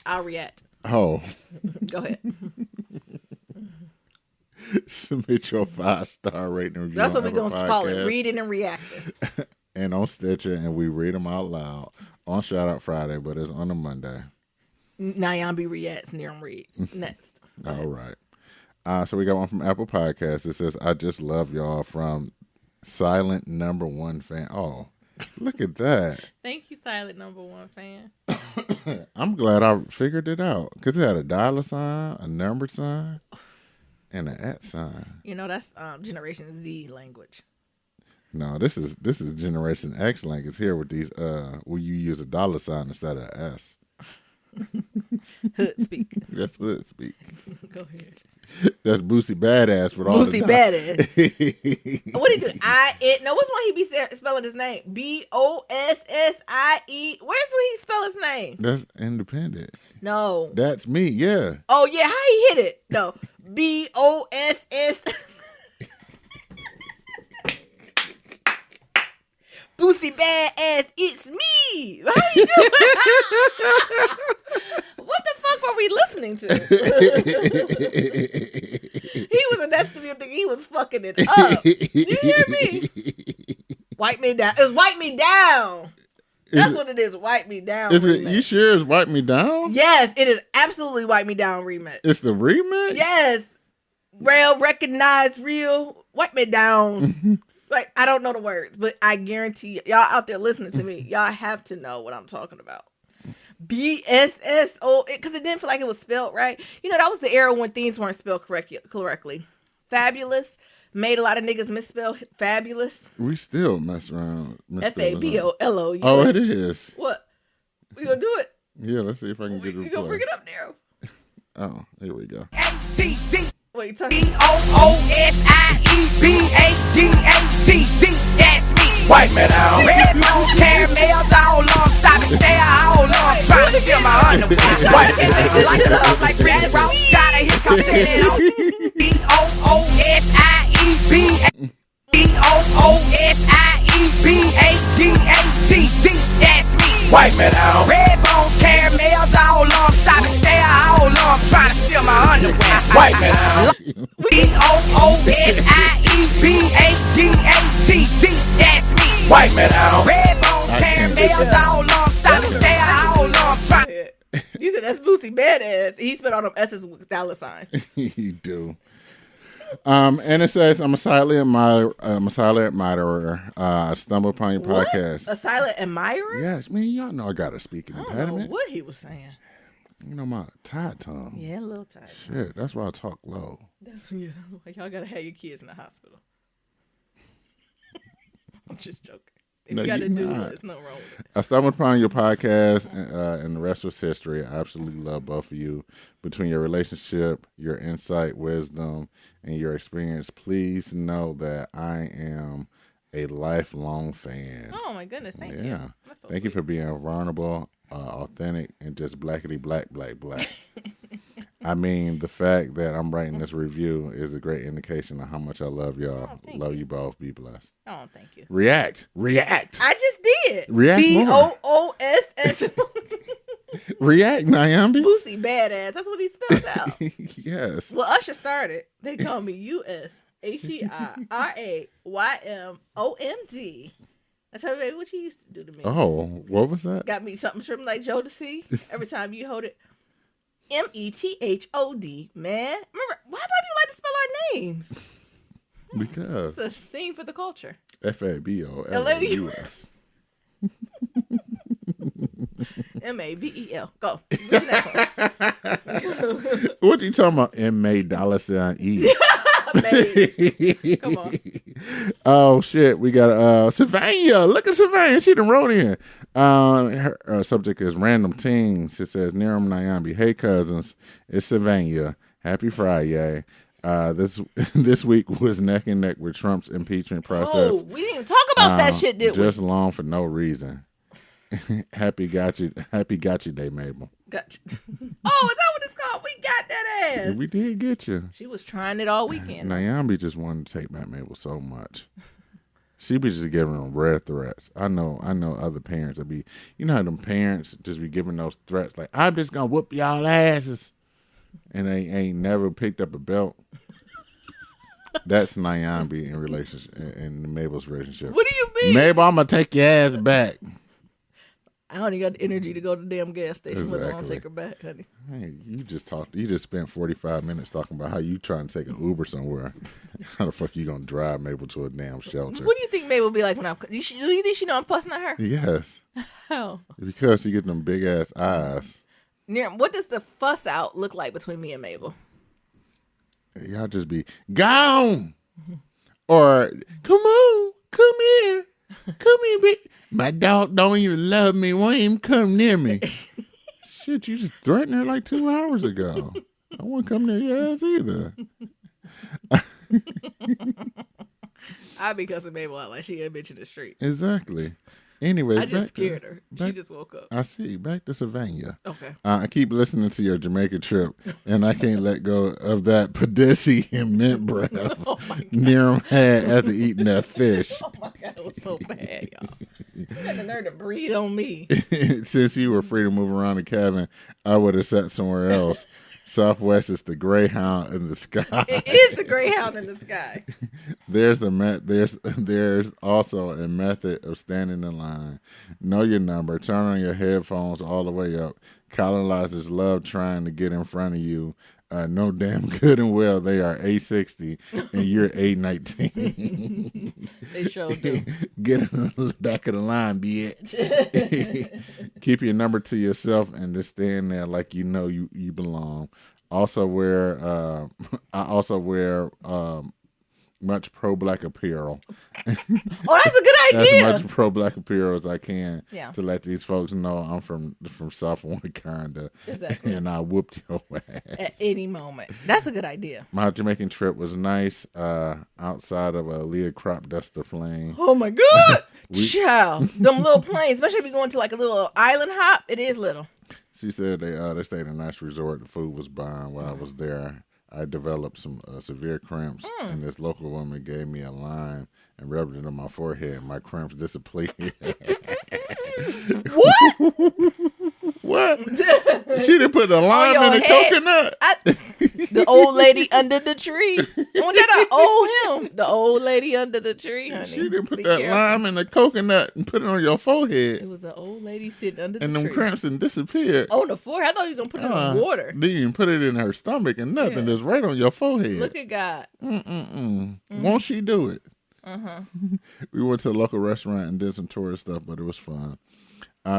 I'll react. Oh. Go ahead. Submit your 5-star rating review. That's what we're going to call it. Podcast. Reading and reacting. And on Stitcher, and we read them out loud on Shout Out Friday, but it's on a Monday. Nyambi reacts, Nero reads. Next. All right. So we got one from Apple Podcasts. It says, I just love y'all from Silent #1 fan. Oh, look at that. Thank you, Silent #1 fan. I'm glad I figured it out because it had a dollar sign, a number sign, and an @ sign. That's Generation Z language. No, this is Generation X language here with these where you use a dollar sign instead of S. Hood speak. That's hood speak. Go ahead. That's Boosie Badass with all the Boosie Badass. What did he do? No, what's one he be spelling his name? BOSSIE. Where's when he spell his name? That's independent. No. That's me, yeah. Oh yeah, how he hit it? No. BOSS. Boosie Badass, it's me. How you doing? What the fuck were we listening to? He was a next to me thinking he was fucking it up. You hear me? Wipe me down. It was Wipe Me Down. That's what it is. Wipe Me Down. Is remix. it? You sure it's Wipe Me Down? Yes, it is absolutely Wipe Me Down remix. It's the remix? Yes. Rail, recognize, real, Wipe Me Down. Like, I don't know the words, but I guarantee y'all out there listening to me, y'all have to know what I'm talking about. BSSO, because it didn't feel like it was spelled right. That was the era when things weren't spelled correctly. Fabulous made a lot of niggas misspell fabulous. We still mess around. FABOLOU. Oh, it is. What? We gonna do it? Yeah, let's see if I can get it. We gonna bring it up there. Oh, here we go. Wait, you talking? BOOSIEBADACC. That's me. Wipe me down. Red moon caramels all on. Stop and stare all on. Trying to feel my underwear. Wipe me down. Like love, like Red Rose. Gotta hit come send it on. BOOSIEBADACC. That's me. Wipe me down. Red bone caramels all on. Stop and stare all on. Trying to steal my underwear. Wipe me down. BOOSIEBADACC. That's me. Wipe me down. Red bone caramels all on. Stop and stare all on. You said that's Boosie Badass. He spelled all them S's with dollar signs. You do. And it says, I'm a silent admirer. I stumbled upon your podcast. A silent admirer? Yes, man, y'all know I got a speaking I don't impediment. know what he was saying. My tired tongue. Yeah, a little tired. Shit, that's why I talk low. That's why y'all gotta have your kids in the hospital. I'm just joking. If No, you gotta you're do not. it, there's no wrong with it. I stumbled upon your podcast, and the rest was history. I absolutely love both of you. Between your relationship, your insight, wisdom, and your experience, please know that I am a lifelong fan. Oh my goodness, thank you. Yeah. That's so Thank you sweet. for being vulnerable, authentic, and just blackity black. I mean, the fact that I'm writing this review is a great indication of how much I love y'all. Oh, thank love you. you both. Be blessed. Oh, thank you. React. I just did. React more. BOOSS. React, Nyambi. Boosie Badass. That's what he spelled out. Yes. Well, Usher started. They call me USHEIRAYMOMD. I tell you, baby, what you used to do to me. Oh, what was that? Got me something shrimp like Joe to see every time you hold it. METHOD, man. Remember, why do you like to spell our names? Because It's a thing for the culture. FABOLOUS. MAVEL. Go. Read the next one. What you talking about? $MA$E. Amazing. Come on. Oh shit, we got Savannah. Look at Savannah. She done wrote in. Her subject is random teens. It says Niram Nyambi. Hey cousins, it's Savannah. Happy Friday. This week was neck and neck with Trump's impeachment process. Oh, we didn't even talk about that shit, did we? Just long for no reason. Happy got you day, Mabel. Gotcha. Oh, is that what it's called? We got that ass. We did get you. She was trying it all weekend. Naomi just wanted to take back Mabel so much. She be just giving them rare threats. I know other parents that be, you know how them parents just be giving those threats like, I'm just gonna whoop y'all asses, and they ain't never picked up a belt. That's Naomi in relationship in Mabel's relationship. What do you mean? Mabel, I'm gonna take your ass back. I only got the energy to go to the damn gas station. Exactly. Let alone take her back, honey. Hey, you just spent 45 minutes talking about how you trying to take an Uber somewhere. How the fuck you gonna drive Mabel to a damn shelter? What do you think Mabel will be like when I'm? Do you think she know I'm fussing at her? Yes. How? Because she get them big ass eyes. What does the fuss out look like between me and Mabel? Y'all just be gone, or come here, bitch. My dog don't even love me. Won't even come near me. Shit, you just threatened her like 2 hours ago. I won't come near your ass either. I be cussing Mabel out like she a bitch in the street. Exactly. Anyway, I just scared her. She just woke up. I see. Back to Savannah. Okay. I keep listening to your Jamaica trip, and I can't let go of that Padesi and mint breath Niram had after eating that fish. Oh my God, it was so bad, y'all. You had the nerve to breathe on me. Since you were free to move around the cabin, I would have sat somewhere else. Southwest is the Greyhound in the sky. It is the Greyhound in the sky. There's also a method of standing in line. Know your number. Turn on your headphones all the way up. Colonizers love trying to get in front of you. Know damn good and well they are A60 and you're A19. They sure do. Get in the back of the line, bitch. Keep your number to yourself and just stand there like you know you belong. Also wear I also wear much pro-black apparel. Oh, that's a good idea. As much pro-black apparel as I can to let these folks know I'm from South Wakanda. Exactly. And I whooped your ass. At any moment. That's a good idea. My Jamaican trip was nice outside of a Leah crop duster plane. Oh, my God. Child. Them little planes, especially if you're going to like a little island hop, it is little. She said they stayed in a nice resort. The food was bomb while I was there. I developed some severe cramps, and this local woman gave me a lime and rubbed it on my forehead. My cramps disappeared. What? What? She didn't put the lime in the coconut. The old lady under the tree. Oh, that I owe him. The old lady under the tree, honey. She didn't put that lime in the coconut and put it on your forehead. It was an old lady sitting under the tree. And them cramps didn't disappear. On the forehead? I thought you were going to put it in water. Didn't even put it in her stomach and nothing. Just right on your forehead. Look at God. Won't she do it? We went to a local restaurant and did some tourist stuff, but it was fun.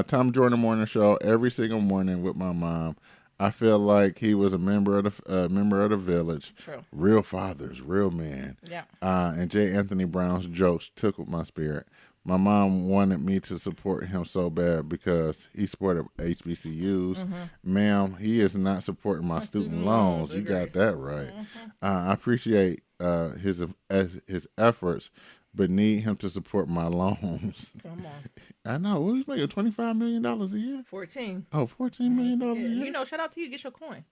Tom Jordan Morning Show every single morning with my mom. I feel like he was a member of the village. True. Real fathers, real men. Yeah. And J. Anthony Brown's jokes took with my spirit. My mom wanted me to support him so bad because he supported HBCUs. Ma'am, he is not supporting my student loans. You got that right. I appreciate his efforts, but need him to support my loans. Come on. I know. What, he's making $25 million a year? 14. Oh, $14 million a year? You know, shout out to you. Get your coin.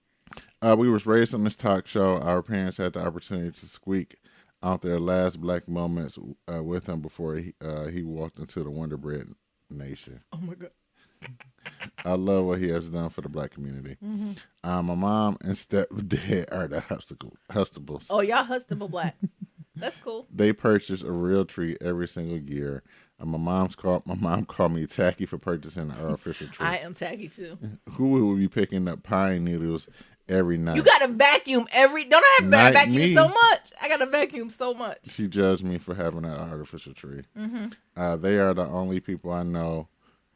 We was raised on this talk show. Our parents had the opportunity to squeak out their last black moments with him before he walked into the Wonder Bread Nation. Oh, my God. I love what he has done for the black community. My mom and stepdad are the Hustables. Oh, y'all Hustable Black. That's cool. They purchase a real tree every single year. My mom called me tacky for purchasing an artificial tree. I am tacky too. Who will be picking up pine needles every night? You got to vacuum don't I have to vacuum me. so much? I got to vacuum so much. She judged me for having an artificial tree. They are the only people I know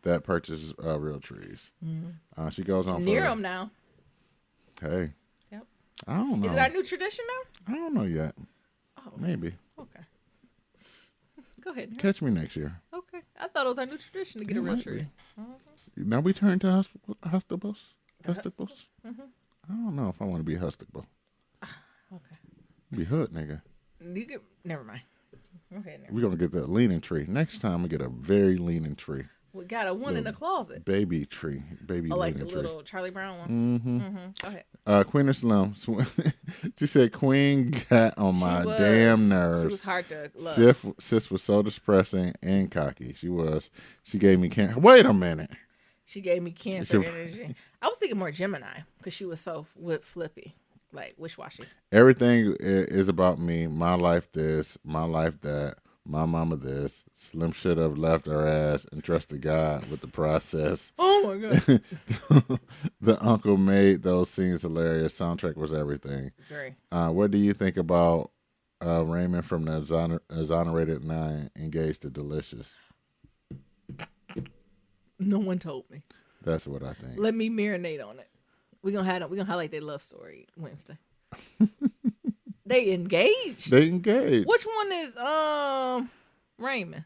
that purchase real trees. She goes on Near them now. Hey. Yep. I don't know. Is it our new tradition now? I don't know yet. Oh. Maybe. Okay. Go ahead. Catch me next year. Okay. I thought it was our new tradition to get a real tree. Now we turn to Hustables. I don't know if I want to be Hustable. Okay. Be hood, nigga. Never mind. Okay, never. We're gonna get that leaning tree. Next time we get a very leaning tree. We got a one in the closet. Baby tree. Baby Oh, like the leaning tree. little Charlie Brown one? Mm-hmm. Go ahead. Queen of Slim. She said Queen got on my was. damn nerves. She was hard to love. Sis was so depressing and cocky. She was. She gave me cancer. Wait a minute. She gave me cancer energy. I was thinking more Gemini because she was so flippy, like wish-washy. Everything is about me. My life this, my life that, my mama this. Slim should have left her ass and trusted God with the process. Oh my God. The uncle made those scenes hilarious. Soundtrack was everything. Very. What do you think about Raymond from the Exonerated 9 engaged to Delicious? No one told me. That's what I think. Let me marinate on it. We're gonna highlight their love story Wednesday. They engaged. They engaged. Which one is Raymond?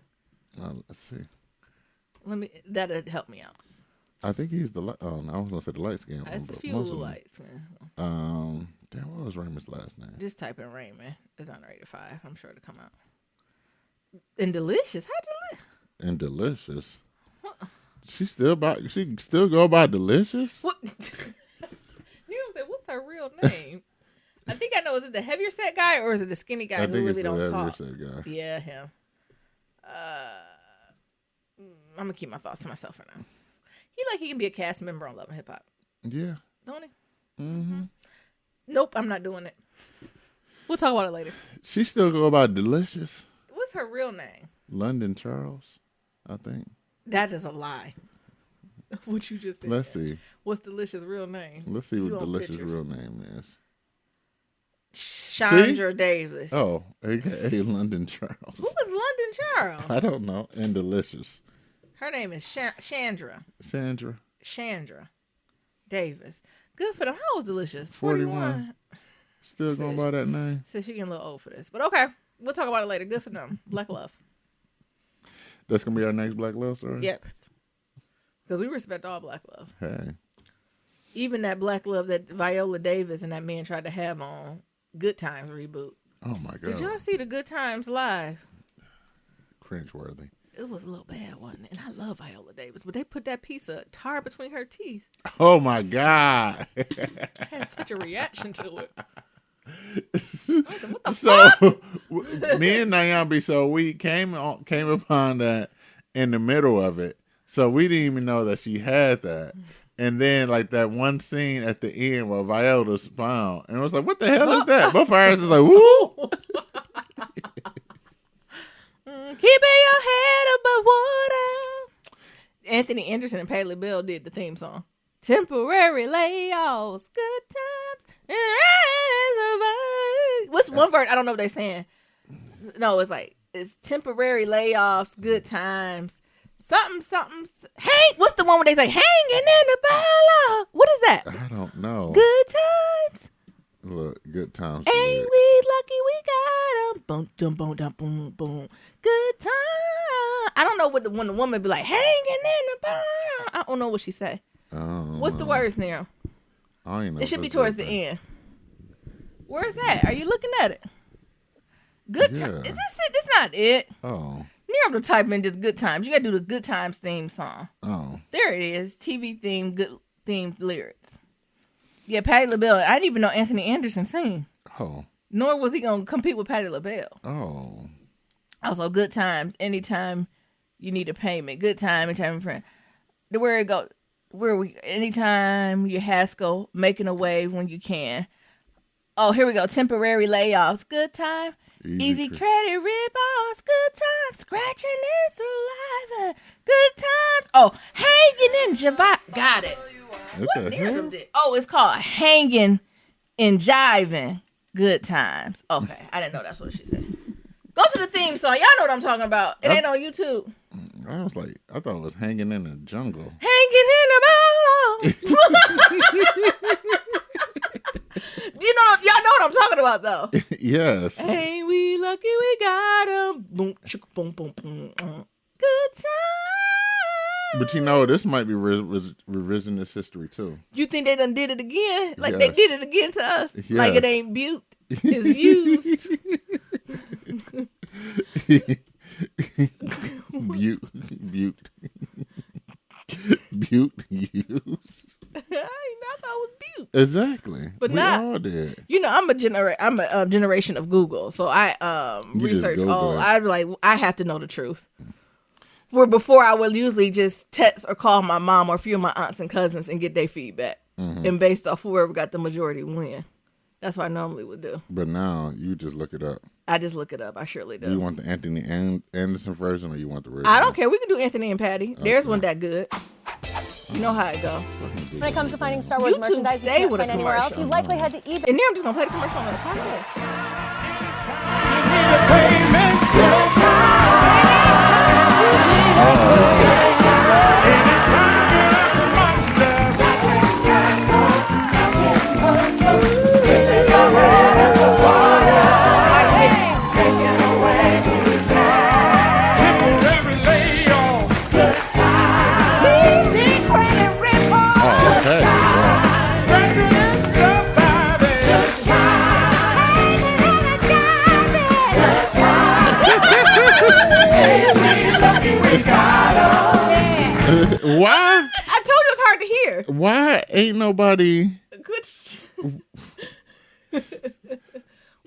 Let's see. That'll help me out. I think he's the light. Oh, no, I was gonna say the light skin one. It's a but few most of them- lights. Damn, what was Raymond's last name? Just type in Raymond. Exonerated 5. I'm sure it'll come out. And Delicious. How delicious? And Delicious. She still go by Delicious? What? You know what I'm saying? What's her real name? I think I know. Is it the heavier set guy or is it the skinny guy I who think it's really the don't heavier talk? set guy. Yeah, him. I'm gonna keep my thoughts to myself for now. He can be a cast member on Love and Hip Hop, Yeah. don't he? Mm-hmm. Nope, I'm not doing it. We'll talk about it later. She still go by Delicious. What's her real name? London Charles, I think. That is a lie. What you just said. Let's see. What's Delicious' real name? Let's see You what on Delicious' pictures. real name is. Chandra Davis. Oh, aka London Charles. Who is London Charles? I don't know. And Delicious. Her name is Chandra Sandra. Davis. Good for them. How old is Delicious? 41. Still going by that name. Says she getting a little old for this. But okay. We'll talk about it later. Good for them. Black love. That's going to be our next Black Love story? Yep. Because we respect all black love. Hey. Even that black love that Viola Davis and that man tried to have on Good Times reboot. Oh, my God. Did y'all see the Good Times live? Cringeworthy. It was a little bad, wasn't it? And I love Viola Davis, but they put that piece of tar between her teeth. Oh, my God. I had such a reaction to it. What the fuck? Me and Nyambi, we came upon that in the middle of it. So we didn't even know that she had that. And then, like, that one scene at the end where Viola's found. And it was like, what the hell is that? Both our asses like, woo! Keeping your head above water. Anthony Anderson and Paisley Bell did the theme song. Temporary layoffs, good times. What's one word? I don't know what they're saying. No, it's temporary layoffs, good times. Something. Hang. What's the one where they say hanging in the bala? What is that? I don't know. Good times. Look, good times. Ain't lyrics. we lucky we got 'em? Boom, boom, boom, boom, boom, boom. Good time. I don't know what when the woman be like, hanging in the bar. I don't know what she say. What's the words now? I don't even know It should if be it's towards that the thing. end. Where's that? Are you looking at it? Good time. Yeah. Is this it? This not it. Oh. You're able to type in just good times. You gotta do the good times theme song. Oh. There it is. TV theme, good themed lyrics. Yeah, Patti LaBelle. I didn't even know Anthony Anderson sing. Oh. Nor was he gonna compete with Patti LaBelle. Oh. Also, good times. Anytime you need a payment. Good time. Anytime, friend. Where it go? Where we? Anytime you Haskell making a wave when you can. Oh, here we go. Temporary layoffs. Good time. Easy credit rip-offs. Good times. Scratching in saliva. Good times. Oh, hanging in Java. Got it. What narrative did? Oh, it's called hanging and jiving. Good times. Okay, I didn't know that's what she said. Go to the theme song. Y'all know what I'm talking about. It ain't on YouTube. I was like, I thought it was hanging in the jungle. Hanging in the ball. Y'all know what I'm talking about, though. Yes. Ain't we lucky we got 'em? Boom, chicka, boom, boom, boom. Good time. But you know, this might be revisionist history too. You think they done did it again? Like they Yes. did it again to us? Yes. Like it ain't Butte. It's used. Butte used. I thought it was Butte. Exactly. But we not- all did. You know, I'm a generation of Google, so I You just research Google all. it. I have to know the truth. Where before I would usually just text or call my mom or a few of my aunts and cousins and get their feedback, and based off whoever got the majority win. That's what I normally would do. But now you just look it up. I just look it up. I surely do. You want the Anthony Anderson version, or you want the original? I don't care. We can do Anthony and Patty. There's one that good. You know how it go. When it comes to finding Star Wars YouTube merchandise you stay can't with a find anywhere else, commercial. you likely head to eBay. And then I'm just gonna play the commercial on the podcast. Oh, okay. Yeah. Why? I told you it's hard to hear. Why ain't nobody? Good.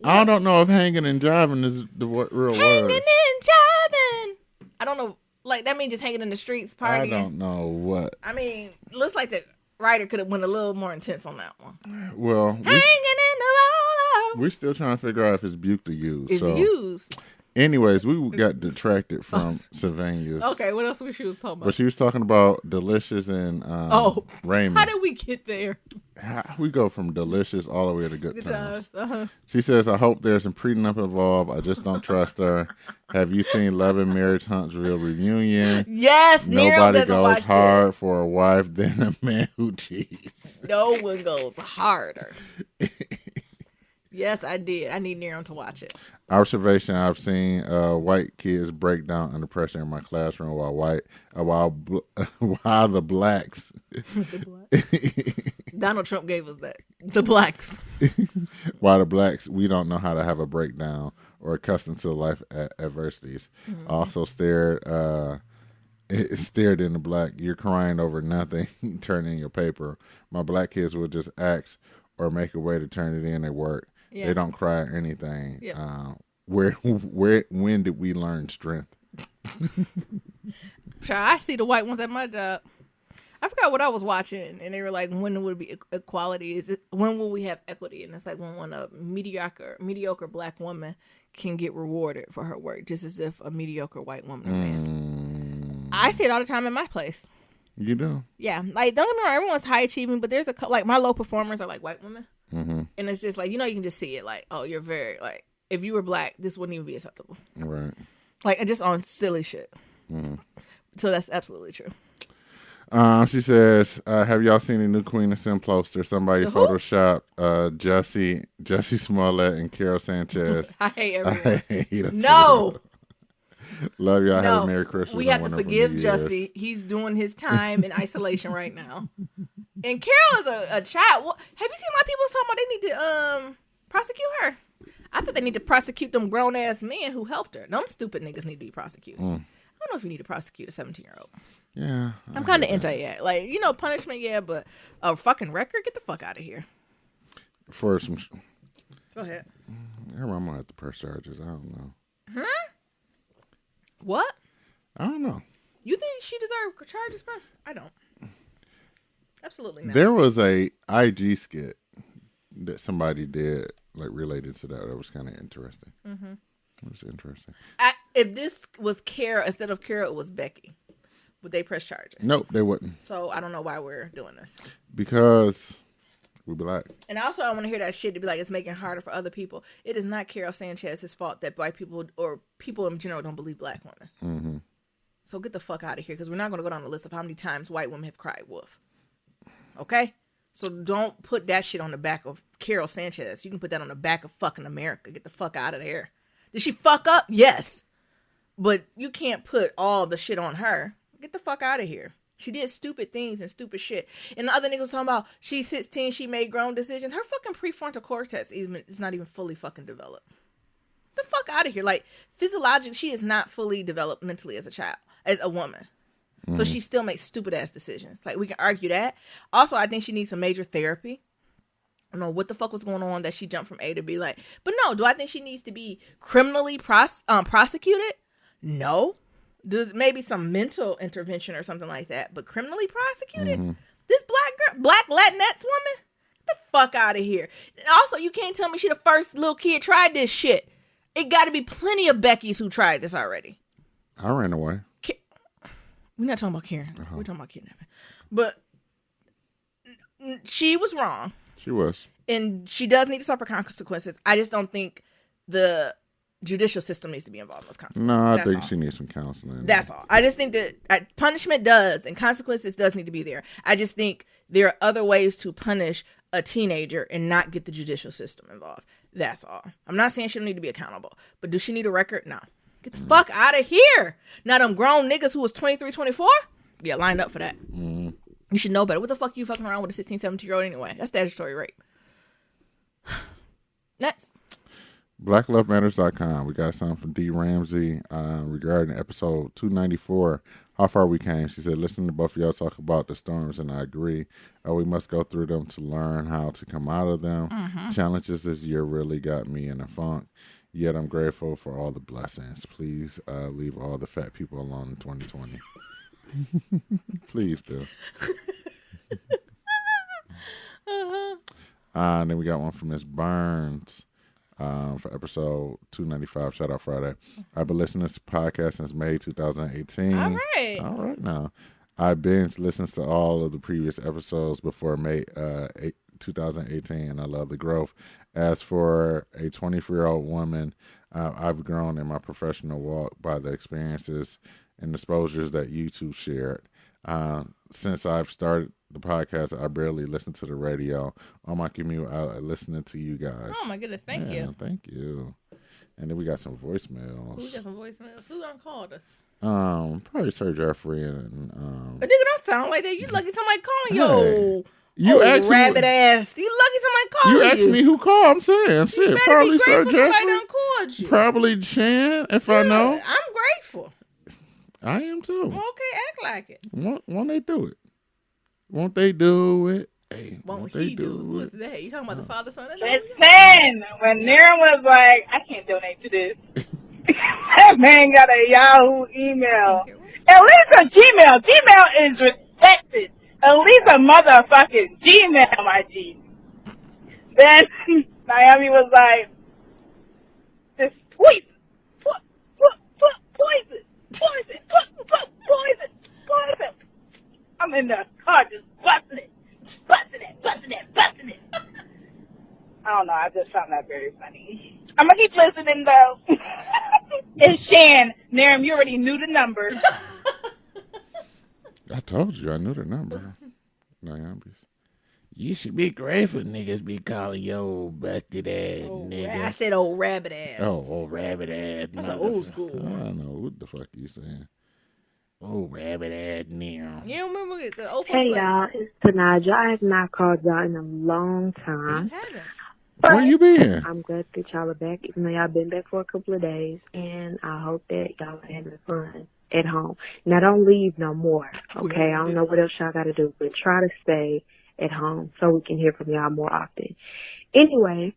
I don't know if hanging and driving is the real Hanging word. and jiving. I don't know. Like that means just hanging in the streets, partying. I don't know what. I mean, looks like the writer could have went a little more intense on that one. Well, Hanging in the roller. we're still trying to figure out if it's Butte to use. It's So, used. anyways, we got detracted from Sylvania's. Okay, what else was she was talking But about? she was talking about Delicious and Raymond. How did we get there? We go from Delicious all the way to Good Good Times. times. Uh-huh. She says, I hope there's some prenup involved. I just don't trust her. Have you seen Love and Marriage Huntsville reunion? Yes, Nero Nobody doesn't goes watch hard for a wife than a man who cheats. that. No one goes harder. Yes, I did. I need Nero to watch it. Observation: I've seen white kids break down under pressure in my classroom, while the blacks, Donald Trump gave us that. The blacks. we don't know how to have a breakdown or accustomed to life adversities. Also stared in the black. You're crying over nothing. Turn in your paper. My black kids will just ask or make a way to turn it in at work. Yeah. They don't cry or anything. Yeah. When did we learn strength? Sure, I see the white ones at my job. I forgot what I was watching, and they were like, "When would be equality? When will we have equity?" And it's like when a mediocre black woman can get rewarded for her work, just as if a mediocre white woman or man. I see it all the time in my place. You do. Yeah, like don't get me wrong, everyone's high achieving, but there's like my low performers are like white women, and it's just like you can just see it. Like, oh, you're very like if you were black, this wouldn't even be acceptable. Right. Like just on silly shit. So that's absolutely true. She says, have y'all seen the new Queen of Sin poster? Somebody The who? photoshopped Jussie Smollett and Carol Sanchez. I hate everyone. I hate us. No. Love y'all. Have No, a Merry Christmas. we and have to wonderful forgive New Year's. Jussie. He's doing his time in isolation right now. And Carol is a child. Have you seen my people talking about they need to prosecute her? I thought they need to prosecute them grown ass men who helped her. Them stupid niggas need to be prosecuted. I don't know if you need to prosecute a 17-year-old. Yeah. I'm kind of anti that. Like, punishment, yeah, but a fucking record? Get the fuck out of here. For some. Go ahead. Her mama had to press charges. I don't know. What? I don't know. You think she deserved charges pressed? I don't. Absolutely not. There was a IG skit that somebody did, like, related to that. That was kind of interesting. It was interesting. If this was Kara, instead of Kara, it was Becky. Would they press charges? Nope, they wouldn't. So I don't know why we're doing this. Because we black. And also, I want to hear that shit to be like it's making it harder for other people. It is not Carol Sanchez's fault that white people or people in general don't believe black women. So get the fuck out of here because we're not going to go down the list of how many times white women have cried wolf. Okay? So don't put that shit on the back of Carol Sanchez. You can put that on the back of fucking America. Get the fuck out of there. Did she fuck up? Yes. But you can't put all the shit on her. Get the fuck out of here. She did stupid things and stupid shit. And the other nigga was talking about she's 16, she made grown decisions. Her fucking prefrontal cortex is not even fully fucking developed. Get the fuck out of here. Like, physiologically, she is not fully developed mentally as a child, as a woman. So she still makes stupid ass decisions. Like, we can argue that. Also, I think she needs some major therapy. I don't know what the fuck was going on that she jumped from A to B. Like, but no, do I think she needs to be criminally prosecuted? No. There's maybe some mental intervention or something like that, but criminally prosecuted? This black Latinx woman? Get the fuck out of here. And also, you can't tell me she the first little kid tried this shit. It got to be plenty of Beckys who tried this already. I ran away. We're not talking about Karen. We're talking about kidnapping. But she was wrong. She was. And she does need to suffer consequences. I just don't think the judicial system needs to be involved in those consequences. No, I That's think all. she needs some counseling. That's all. I just think that punishment does and consequences does need to be there. I just think there are other ways to punish a teenager and not get the judicial system involved. That's all. I'm not saying she don't need to be accountable, but does she need a record? No. Get the fuck out of here. Now them grown niggas who was 23, 24, yeah, lined up for that. You should know better. What the fuck are you fucking around with a 16, 17-year-old anyway? That's statutory rape. Next. BlackLoveMatters.com. We got something from D. Ramsey regarding episode 294, how far we came. She said, listening to both of y'all talk about the storms, and I agree. We must go through them to learn how to come out of them. Challenges this year really got me in a funk. Yet I'm grateful for all the blessings. Please leave all the fat people alone in 2020. Please do. And then we got one from Miss Burns for episode 295, Shout Out Friday. I've been listening to this podcast since May 2018. All right now. I binge listens to all of the previous episodes before May 2018, and I love the growth. As for a 24-year-old woman, I've grown in my professional walk by the experiences and exposures that you two shared. Since I've started the podcast, I barely listen to the radio. On my commute, I listening to you guys. Oh my goodness, thank you. Thank you. And then we got some voicemails. We got some voicemails. Who done called us? Probably Sir Jeffrey and A nigga don't sound like that. You lucky somebody calling you. You asked rabbit me, ass. You lucky somebody calling you. You asked me who called. I'm saying shit. Probably Sir Jeffrey. Somebody done called you. Probably Chan. If I know, I'm grateful. I am too. Okay, act like it. Won't they do it? Won't they do it? Hey, won't he do it? What's that? You talking about the father, son? Listen, when Naren was like, I can't donate to this. That man got a Yahoo email. At least a Gmail. Gmail is respected. At least a motherfucking Gmail, my G. Then Naomi was like, this poison. Poison. I'm in the car just busting it. I don't know. I just found that very funny. I'm going to keep listening, though. It's Shan. Naram, you already knew the number. I told you I knew the number. Naomi's. You should be grateful niggas be calling you old busted ass nigga. I said old rabbit ass. Oh, old rabbit ass. That's an old school. I don't know. What the fuck you saying? Old rabbit ass nigga. You don't remember the old Hey, y'all. It's Tanaja. I have not called y'all in a long time. You haven't. Where you been? I'm glad that y'all are back, even though y'all been back for a couple of days. And I hope that y'all are having fun at home. Now, don't leave no more, okay? I don't know what else y'all got to do, but try to stay at home so we can hear from y'all more often. Anyway,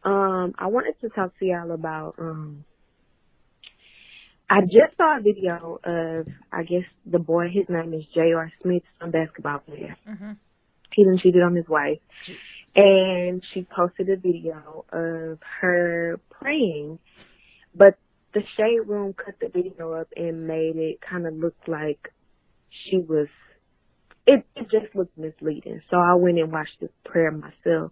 I wanted to talk to y'all about, I just saw a video of, I guess the boy, his name is J.R. Smith, some basketball player. Mm-hmm. He done cheated on his wife. Jesus. And she posted a video of her praying, but the Shade Room cut the video up and made it kind of look like she was, it just looked misleading. So I went and watched the prayer myself,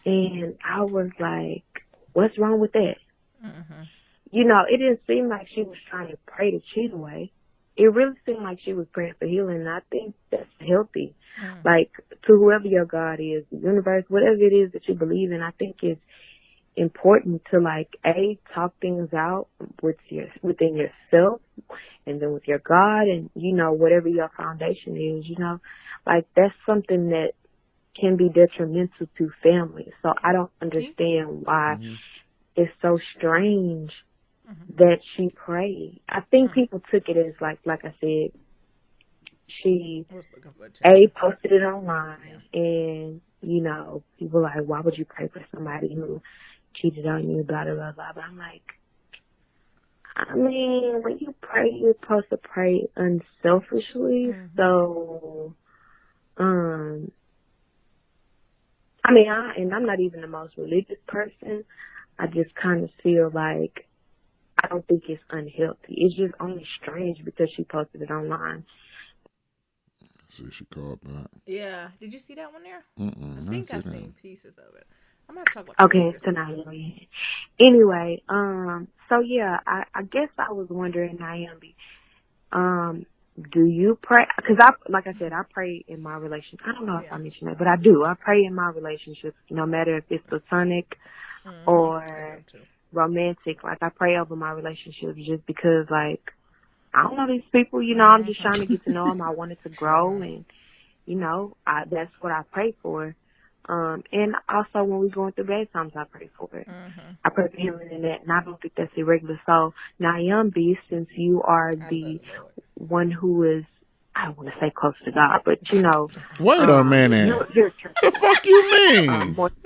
and I was like, what's wrong with that? Mm-hmm. You know, it didn't seem like she was trying to pray the cheat away. It really seemed like she was praying for healing, and I think that's healthy. Like, to whoever your God is, the universe, whatever it is that you believe in, I think it's important to, like, A, talk things out within yourself, and then with your God and, you know, whatever your foundation is, you know, like that's something that can be detrimental to families. So I don't understand why it's so strange that she prayed. I think people took it as like I said, she posted it online and, you know, people like, why would you pray for somebody who cheated on you, blah, blah, blah, blah. But I'm like, I mean, when you pray, you're supposed to pray unselfishly. So, I mean, I'm not even the most religious person. I just kind of feel like I don't think it's unhealthy. It's just only strange because she posted it online. See, she called that. Yeah. Did you see that one there? Mm-mm, I think I've seen seen pieces of it. I'm going to talk about Okay, tonight. Anyway, so yeah, I guess I was wondering, Naomi, do you pray? Because like I said, I pray in my relationship. I don't know if I mentioned that, but I do. I pray in my relationships, no matter if it's platonic or romantic. Like I pray over my relationships just because, like, I don't know these people. You know, I'm just trying to get to know them. I wanted to grow, and you know, that's what I pray for. And also when we're going through bad times, I pray for it. I pray for healing in that, and I don't think that's irregular. So, Naomi, since you are the one who is, I don't want to say close to God, but you know. Wait a minute. You're the fuck you mean?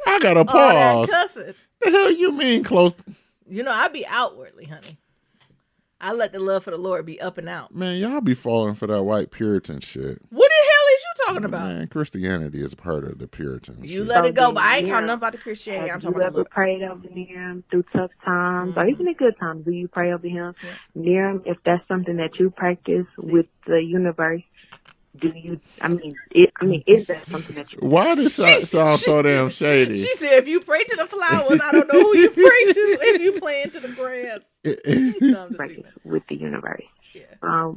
I got to pause. Cussing. The hell you mean close? You know, I be outwardly, honey. I let the love for the Lord be up and out. Man, y'all be falling for that white Puritan shit. What the hell is you talking about? Man, Christianity is part of the Puritan You shit. let it go, but I ain't talking nothing about the Christianity. I'm talking about the Lord. Have you ever prayed over Miriam through tough times, or even in good times? Do you pray over him? Yeah. Miriam, if that's something that you practice with the universe, do you, is that something that you... Why does that sound so damn shady? She said, if you pray to the flowers, I don't know who you pray to if you pray into the grass. No, with the universe. Yeah.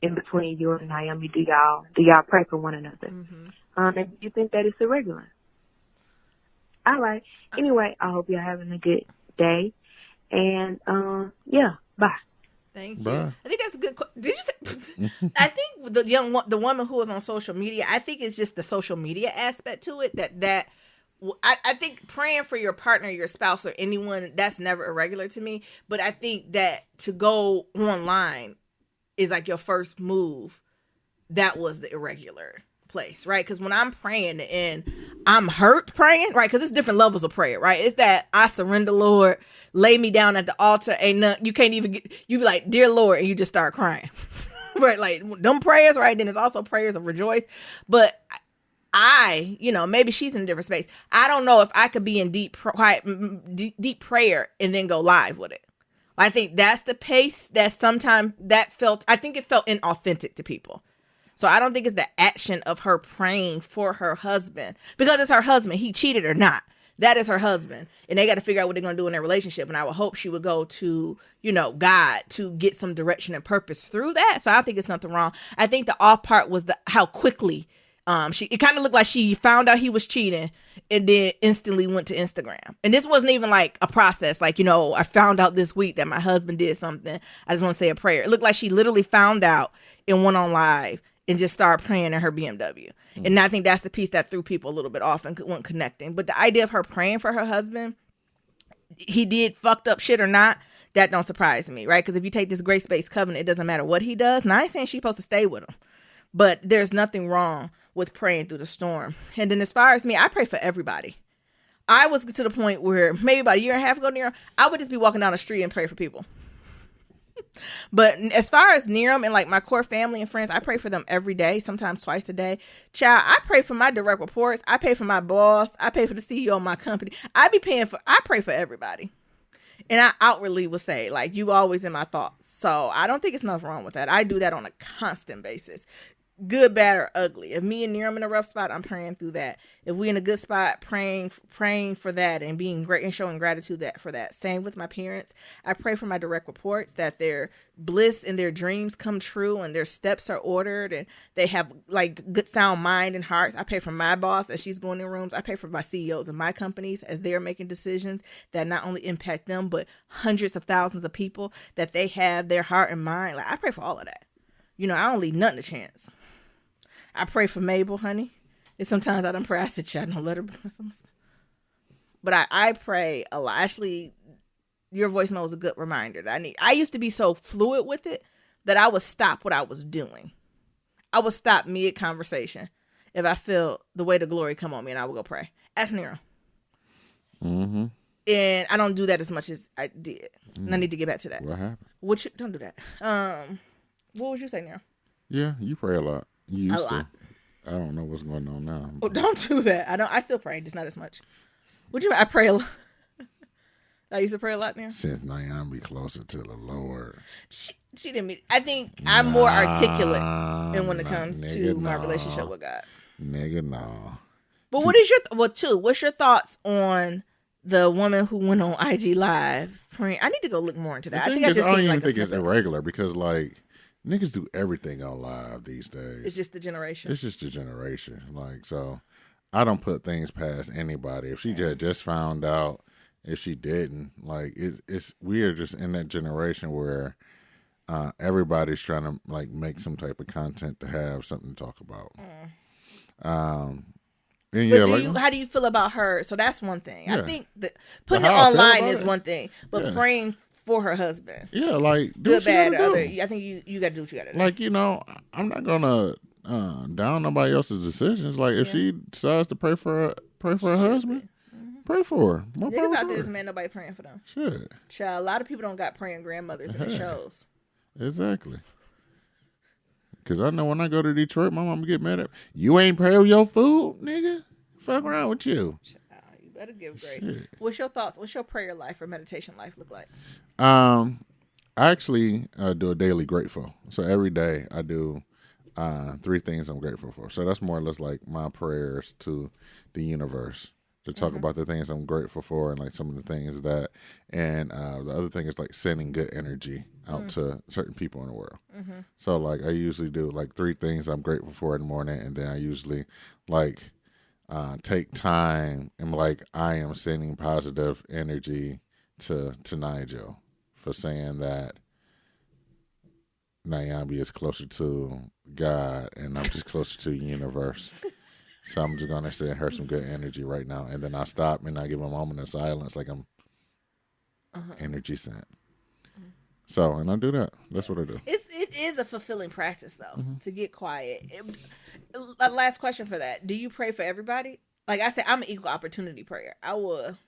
In between you and Naomi, do y'all pray for one another? And do you think that it's irregular? All right. Anyway, I hope you're having a good day. And, yeah, bye. Thank you. Bye. I think that's a good. Did you say? I think the woman who was on social media. I think it's just the social media aspect to it that I think praying for your partner, your spouse, or anyone, that's never irregular to me. But I think that to go online is like your first move. That was the irregular place, right? Because when I'm praying and I'm hurt praying, right? Because it's different levels of prayer, right? It's that I surrender, Lord, lay me down at the altar. Ain't nothing, you can't even get, you be like, dear Lord, and you just start crying, right? Like them prayers, right? Then it's also prayers of rejoice. But maybe she's in a different space. I don't know if I could be in deep prayer and then go live with it. I think that's the pace that sometimes I think it felt inauthentic to people. So I don't think it's the action of her praying for her husband, because it's her husband. He cheated or not. That is her husband. And they got to figure out what they're going to do in their relationship. And I would hope she would go to, God to get some direction and purpose through that. So I think it's nothing wrong. I think the off part was how quickly it kind of looked like she found out he was cheating and then instantly went to Instagram. And this wasn't even like a process. Like, I found out this week that my husband did something. I just want to say a prayer. It looked like she literally found out and went on live and just started praying in her BMW. And I think that's the piece that threw people a little bit off and wasn't connecting. But the idea of her praying for her husband, he did fucked up shit or not, that don't surprise me, right? Because if you take this grace-based covenant, it doesn't matter what he does. Now, I ain't saying she's supposed to stay with him, but there's nothing wrong with praying through the storm. And then as far as me, I pray for everybody. I was to the point where maybe about a year and a half ago, Nerum, I would just be walking down the street and pray for people. But as far as Nerum and like my core family and friends, I pray for them every day, sometimes twice a day. Child, I pray for my direct reports. I pay for my boss. I pay for the CEO of my company. I pray for everybody. And I outwardly will say, like, you always in my thoughts. So I don't think it's nothing wrong with that. I do that on a constant basis. good, bad, or ugly. If me and Niram in a rough spot, I'm praying through that. If we in a good spot, praying for that and being great and showing gratitude for that. Same with my parents. I pray for my direct reports that their bliss and their dreams come true and their steps are ordered and they have like good sound mind and hearts. I pray for my boss as she's going in rooms. I pray for my CEOs of my companies as they're making decisions that not only impact them but hundreds of thousands of people, that they have their heart and mind. Like, I pray for all of that. You know, I don't leave nothing to chance. I pray for Mabel, honey. And sometimes I don't pray. I said, "Chat, don't let her." But I pray a lot. Actually, your voicemail was a good reminder that I used to be so fluid with it that I would stop what I was doing. I would stop mid-conversation if I feel the weight of glory come on me, and I would go pray. Ask Nero. Mm-hmm. And I don't do that as much as I did. And I need to get back to that. What happened? Don't do that. What would you say, Nero? Yeah, you pray a lot. You used a lot. To. I don't know what's going on now. Oh, don't do that. I still pray, just not as much. What do you mean? I pray a lot. I used to pray a lot now. Since Nayan be closer to the Lord. She didn't mean. I think I'm more articulate and when it comes to my relationship with God. Nigga, no. But what is your what's your thoughts on the woman who went on IG Live praying? I need to go look more into that. I don't even think it's irregular because like niggas do everything on live these days. It's just the generation. It's just the generation. Like, so I don't put things past anybody. If she just found out, if she didn't, like it's we are just in that generation where everybody's trying to like make some type of content to have something to talk about. And but how do you feel about her? So that's one thing. Yeah. I think that putting it online is one thing, but praying for her husband. Yeah, like good, bad, or other. I think you got to do what you got to do. Like, you know, I'm not gonna down nobody else's decisions. Like, if she decides to pray for her husband, pray for her. Niggas out there just man, nobody praying for them. Shit. Child, a lot of people don't got praying grandmothers and it shows. Exactly. Because I know when I go to Detroit, my mama get mad at me. You ain't pray with your food, nigga? Fuck around with you. You better give grace. Shit. What's your thoughts? What's your prayer life or meditation life look like? I actually do a daily grateful. So every day I do 3 things I'm grateful for. So that's more or less like my prayers to the universe to talk about the things I'm grateful for and like some of the things that, and the other thing is like sending good energy out to certain people in the world. So like I usually do like 3 things I'm grateful for in the morning, and then I usually like take time and like I am sending positive energy to Nigel for saying that Nyambi is closer to God and I'm just closer to the universe. So I'm just gonna send her some good energy right now, and then I stop and I give a moment of silence, like I'm energy sent. So, and I do that. That's what I do. It is a fulfilling practice though to get quiet. Last question for that: do you pray for everybody? Like I said, I'm an equal opportunity prayer. I will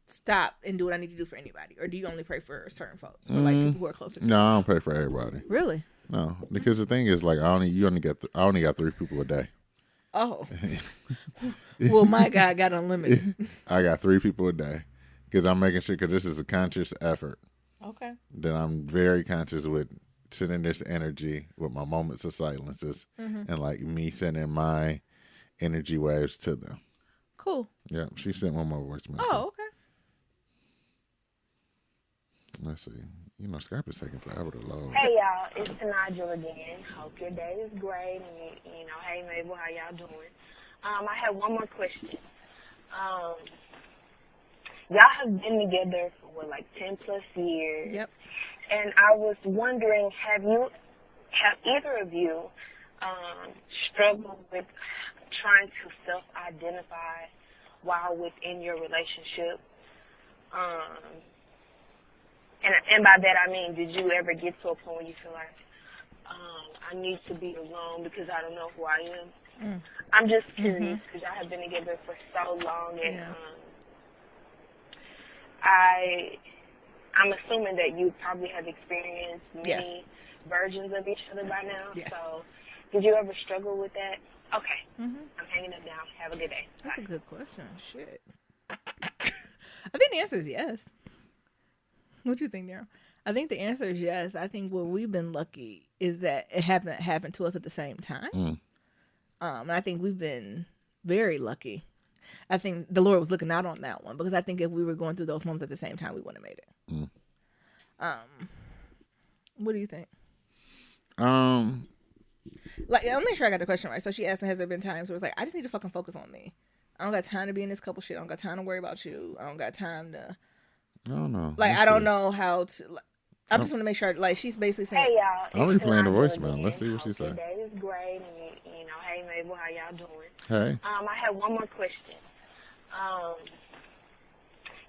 stop and do what I need to do for anybody, or do you only pray for certain folks, or like people who are closer to you? No, I don't pray for everybody. Really? No, because the thing is, like, I only got 3 people a day. Oh, well, my God got unlimited. I got 3 people a day because I'm making sure, because this is a conscious effort. Okay. That I'm very conscious with sending this energy with my moments of silences and like me sending my energy waves to them. Cool. Yeah, she sent one more voicemail. Oh, okay. Let's see. You know, Skype is taking forever to load. Hey, y'all. It's Nigel again. Hope your day is great. And, you know, hey, Mabel, how y'all doing? I have one more question. Y'all have been together for, like, 10-plus years. Yep. And I was wondering, have either of you struggled with trying to self-identify while within your relationship? And by that I mean, did you ever get to a point where you feel like, I need to be alone because I don't know who I am? I'm just curious because I have been together for so long, and I'm assuming that you probably have experienced many versions of each other by now. Yes. So did you ever struggle with that? Okay. I'm hanging up now. Have a good day. That's a good question. Shit. I think the answer is yes. What do you think, Daryl? I think the answer is yes. I think what we've been lucky is that it happened to us at the same time. And I think we've been very lucky. I think the Lord was looking out on that one, because I think if we were going through those moments at the same time, we wouldn't have made it. What do you think? Like, I'll make sure I got the question right. So she asked, has there been times where it's like, I just need to fucking focus on me. I don't got time to be in this couple shit. I don't got time to worry about you. I don't got time to. I don't know. Like, I don't know how to. Like, I just want to make sure. Like, she's basically saying, Hey y'all, I'm it's replaying the Yolanda voicemail. again. Let's see what she said. Today is great, and you know, hey Mabel, how y'all doing? Hey. I have one more question.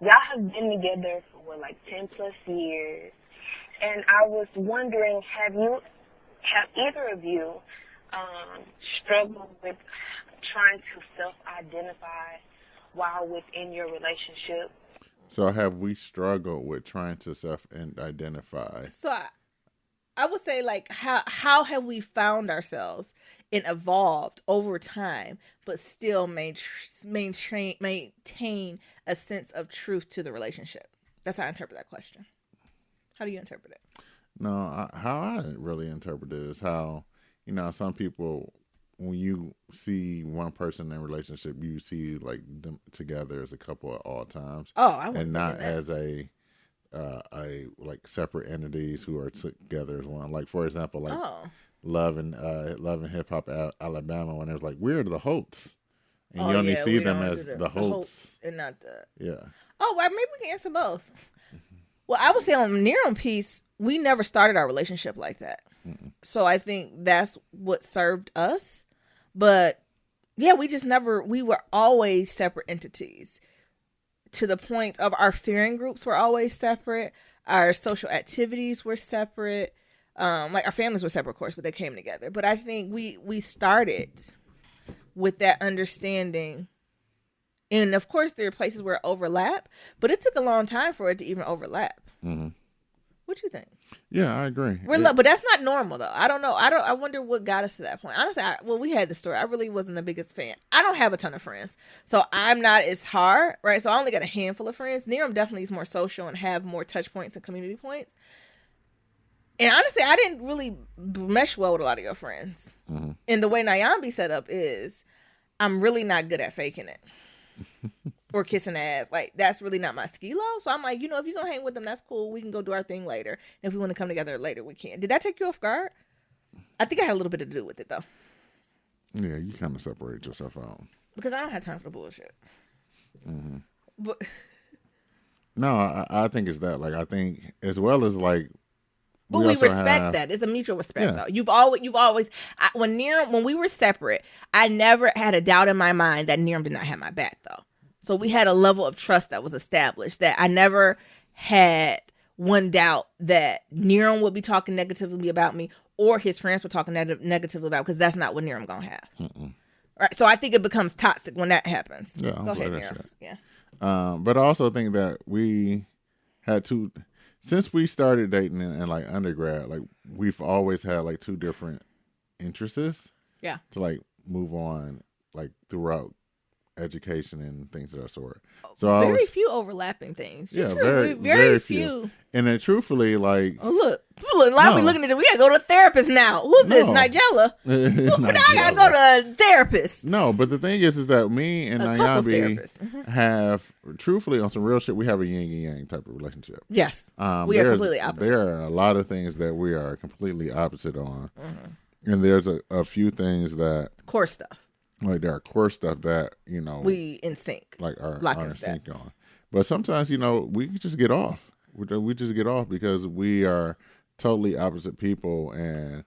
Y'all have been together for what, like 10+ years, and I was wondering, have either of you struggled with trying to self-identify while within your relationship? So have we struggled with trying to self-identify? so I would say, like, how have we found ourselves and evolved over time, but still maintain a sense of truth to the relationship? That's how I interpret that question. How do you interpret it? No, how I really interpret it is how, you know, some people, when you see one person in a relationship, you see like them together as a couple at all times. Oh, I wouldn't and not think of that. as a like separate entities who are together as one. Like, for example, like Love and Hip Hop Alabama, when it was like, we're the Holtz, and you only see them as the Holtz and not the. Yeah. Oh, well, maybe we can answer both. Well, I would say on Niram piece, we never started our relationship like that. So I think that's what served us. But yeah, we were always separate entities, to the point of our fearing groups were always separate. Our social activities were separate. Like, our families were separate, of course, but they came together. But I think we started with that understanding. And of course, there are places where it overlap, but it took a long time for it to even overlap. What you think? Yeah, I agree. But that's not normal, though. I don't know. I wonder what got us to that point. Honestly, we had the story. I really wasn't the biggest fan. I don't have a ton of friends, so I'm not as hard, right? So I only got a handful of friends. Niram definitely is more social and have more touch points and community points. And honestly, I didn't really mesh well with a lot of your friends. And the way Nyambi set up is, I'm really not good at faking it. Or kissing ass. Like, that's really not my skilo. So I'm like, you know, if you're going to hang with them, that's cool. We can go do our thing later. And if we want to come together later, we can. Did that take you off guard? I think I had a little bit to do with it, though. Yeah, you kind of separate yourself out. Because I don't have time for the bullshit. But no, I think it's that. Like, I think as well as like, but we respect that. It's a mutual respect, though. You've always when we were separate, I never had a doubt in my mind that Niram did not have my back, though. So we had a level of trust that was established, that I never had one doubt that Niram would be talking negatively about me, or his friends were talking negatively about me, because that's not what Niram gonna have. Right. So I think it becomes toxic when that happens. Yeah, go ahead, Niram. Yeah. But I also think that we had since we started dating in like undergrad, like we've always had like two different interests. Yeah. To like move on like throughout education and things of that sort. So very few overlapping things. Very few. And then truthfully, like, look, now we looking at it. We gotta go to a therapist now. Who's this? Nigella? Now I gotta go to a therapist. No, but the thing is that me and Nyambi have, truthfully, on some real shit, we have a yin and yang type of relationship. Yes, we are completely opposite. There are a lot of things that we are completely opposite on, and there's a few things that core stuff. Like, there are core stuff that, you know, we in sync, like are in sync on. But sometimes, you know, we just get off. We just get off because we are totally opposite people, and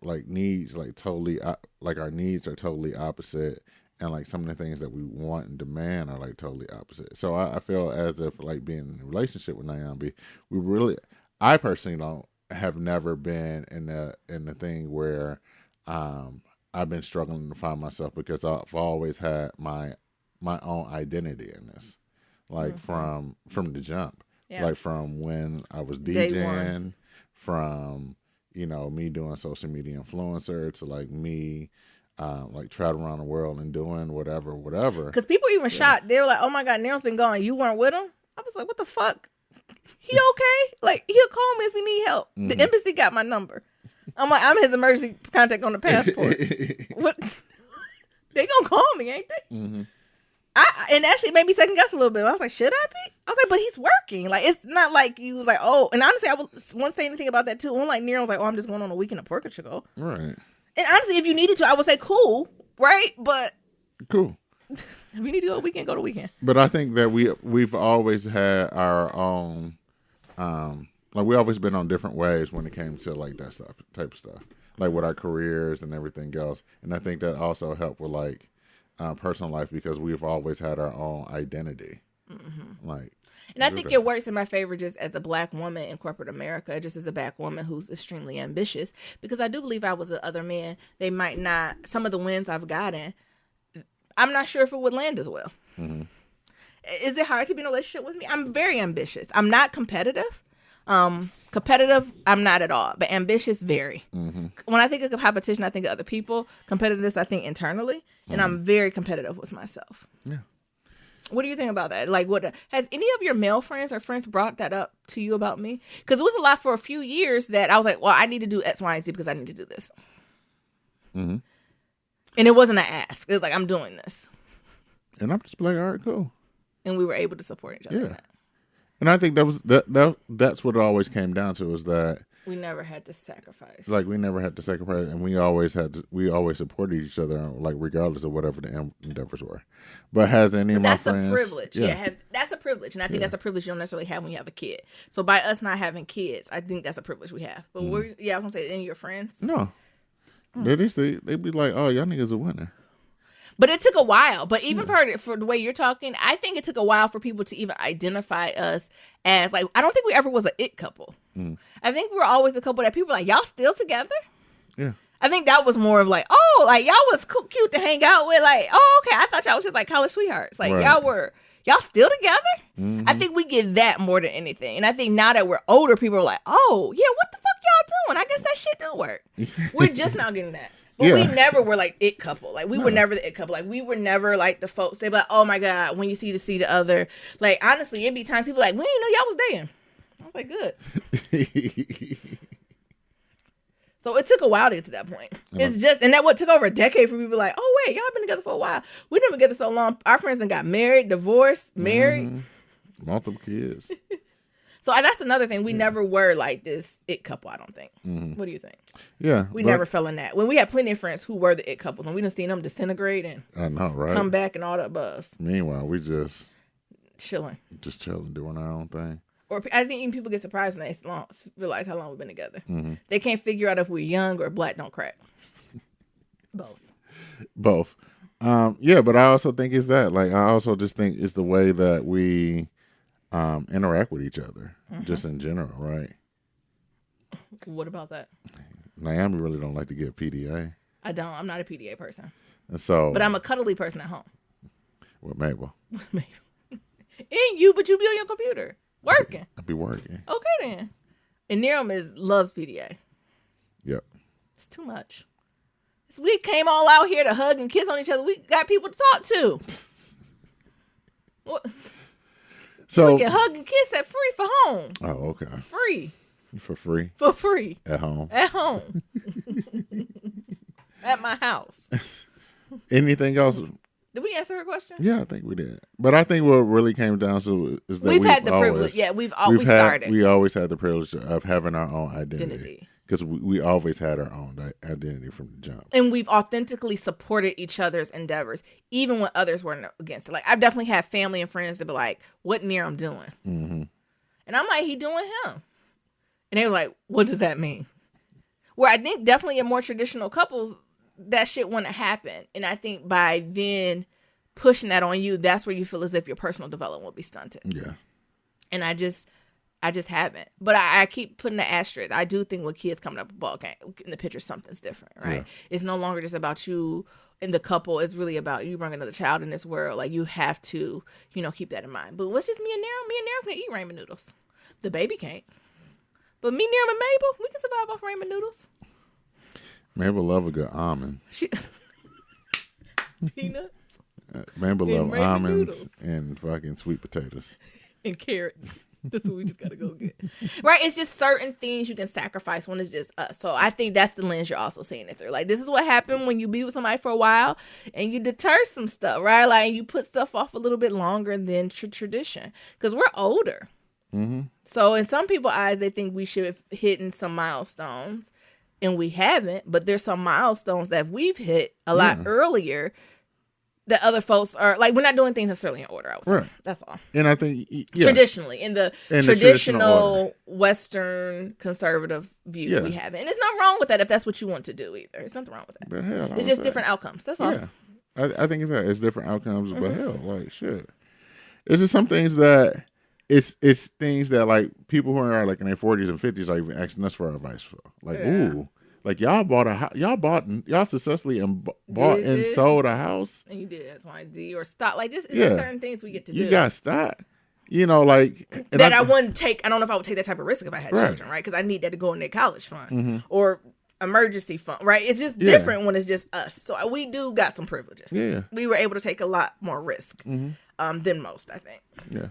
like needs, like totally, like our needs are totally opposite, and like some of the things that we want and demand are like totally opposite. So I feel as if like being in a relationship with Nyambi, I personally have never been in the thing where I've been struggling to find myself, because I've always had my own identity in this, like from the jump, like from when I was DJing, from, you know, me doing social media influencer, to like me like traveling around the world and doing whatever. Because people even shocked. They were like, "Oh my God, Niram's been gone. You weren't with him?" I was like, "What the fuck? He okay? Like, he'll call me if he need help. The embassy got my number." I'm like, I'm his emergency contact on the passport. What? They gonna call me, ain't they? Mm-hmm. And actually it made me second guess a little bit. I was like, should I be? I was like, but he's working. Like, it's not like you was like, oh. And honestly, I won't say anything about that too. Unlike Nero was like, oh, I'm just going on a weekend of Portugal. Right. And honestly, if you needed to, I would say cool, right? But cool. If we need to go weekend, go to weekend. But I think that we've always had our own, like we always been on different ways when it came to like that stuff, type of stuff, like with our careers and everything else. And I think that also helped with like personal life because we've always had our own identity. Mm-hmm. Like, and I think it works in my favor just as a Black woman in corporate America, just as a Black woman who's extremely ambitious, because I do believe I was other men. They might not, some of the wins I've gotten, I'm not sure if it would land as well. Mm-hmm. Is it hard to be in a relationship with me? I'm very ambitious. I'm not competitive. Competitive, I'm not at all, but ambitious, very. Mm-hmm. When I think of competition, I think of other people. Competitiveness, I think internally, and I'm very competitive with myself. Yeah. What do you think about that? Like, what has any of your male friends or friends brought that up to you about me? Because it was a lot for a few years that I was like, well, I need to do X, Y, and Z because I need to do this. Mm-hmm. And it wasn't an ask. It was like, I'm doing this. And I'm just like, all right, cool. And we were able to support each other. Yeah. And I think that's what it always came down to, is that we never had to sacrifice. Like, we never had to sacrifice, and we always supported each other, like, regardless of whatever the endeavors were. But has any of my friends... That's a privilege. Yeah, that's a privilege. And I think that's a privilege you don't necessarily have when you have a kid. So by us not having kids, I think that's a privilege we have. But I was going to say, any of your friends? No. They'd be like, oh, y'all niggas are winning. But it took a while. But even for the way you're talking, I think it took a while for people to even identify us as, like, I don't think we ever was an it couple. Mm. I think we were always the couple that people were like, y'all still together? Yeah. I think that was more of like, oh, like, y'all was cute to hang out with. Like, oh, okay, I thought y'all was just like college sweethearts. Like, y'all still together? Mm-hmm. I think we get that more than anything. And I think now that we're older, people are like, oh, yeah, what the fuck y'all doing? I guess that shit do work. We're just now getting that. But we never were like it couple. Like, we were never the it couple. Like, we were never like the folks. They be like, oh my God, when you see the other. Like, honestly, it'd be times people like, we didn't know y'all was dating. I was like, good. So it took a while to get to that point. It's just, and that what took over a decade for people like, oh wait, y'all been together for a while. We didn't been together so long. Our friends then got married, divorced, married. Mm-hmm. Multiple kids. So that's another thing. We never were like this it couple, I don't think. Mm-hmm. What do you think? Yeah. We never fell in that. When we had plenty of friends who were the it couples, and we done seen them disintegrate and I know, right? Come back and all that buzz. Meanwhile, we just chilling, doing our own thing. Or I think even people get surprised when they realize how long we've been together. Mm-hmm. They can't figure out if we're young or black don't crack. Both. Yeah, but I also think it's that. Like, I also just think it's the way that we interact with each other, just in general, right? What about that? Naomi really don't like to get PDA. I don't. I'm not a PDA person. And so, but I'm a cuddly person at home. With Mabel. And you, but you be on your computer working. I be working. Okay then. And Nero loves PDA. Yep. It's too much. We came all out here to hug and kiss on each other. We got people to talk to. What? So we can hug and kiss at free for home. Oh, okay. Free. For free? For free. At home. At home. At my house. Anything else? Did we answer her question? Yeah, I think we did. But I think what really came down to is that we've had the privilege. Yeah, we started. We always had the privilege of having our own identity. Because we always had our own identity from the jump. And we've authentically supported each other's endeavors, even when others weren't against it. Like, I've definitely had family and friends that be like, what Nero doing? Mm-hmm. And I'm like, he doing him. And they were like, what does that mean? Where I think definitely in more traditional couples, that shit wouldn't happen. And I think by then pushing that on you, that's where you feel as if your personal development will be stunted. Yeah. And I just haven't. But I keep putting the asterisk. I do think when kids coming up a ball game in the picture, something's different, right? Yeah. It's no longer just about you and the couple. It's really about you bringing another child in this world. Like, you have to, keep that in mind. But what's just me and Nero? Me and Nero can eat ramen noodles. The baby can't. But me, Nero, and Mabel, we can survive off ramen noodles. Mabel love a good almond. Peanuts. Mabel love almonds and fucking sweet potatoes. And carrots. That's what we just gotta go get. Right? It's just certain things you can sacrifice when it's just us. So I think that's the lens you're also seeing it through. Like, this is what happened when you be with somebody for a while and you deter some stuff, right? Like, you put stuff off a little bit longer than tradition because we're older. Mm-hmm. So in some people's eyes, they think we should have hit some milestones, and we haven't. But there's some milestones that we've hit a lot earlier that other folks are like. We're not doing things necessarily in order. I would say. Right. That's all. And I think traditionally in the traditional order. Western conservative view, we have it, and there's nothing wrong with that if that's what you want to do either. It's nothing wrong with that. But hell, it's just different outcomes. That's all. Yeah, I think it's different outcomes. But hell, like shit, it's just some things that. It's things that like people who are like in their 40s and 50s are even asking us for advice for. Like, ooh, like y'all successfully bought and sold a house, and you did XYZ or stock. Like, just just certain things we get to do. You got stock, like that. I wouldn't take. I don't know if I would take that type of risk if I had children, right? Because I need that to go in their college fund or emergency fund, right? It's just different when it's just us. So we do got some privileges. Yeah, we were able to take a lot more risk than most, I think. Yeah.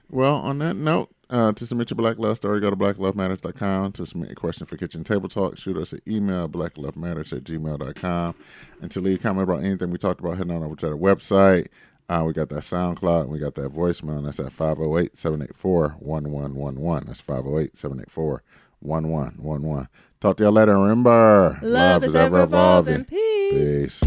Well, on that note, to submit your Black Love story, go to blacklovematters.com. To submit a question for Kitchen Table Talk, shoot us an email, blacklovematters@gmail.com. And to leave a comment about anything we talked about, head on over to our website. We got that SoundCloud, and we got that voicemail, and that's at 508-784-1111. That's 508-784-1111. Talk to y'all later. Remember, love is ever evolving. Peace.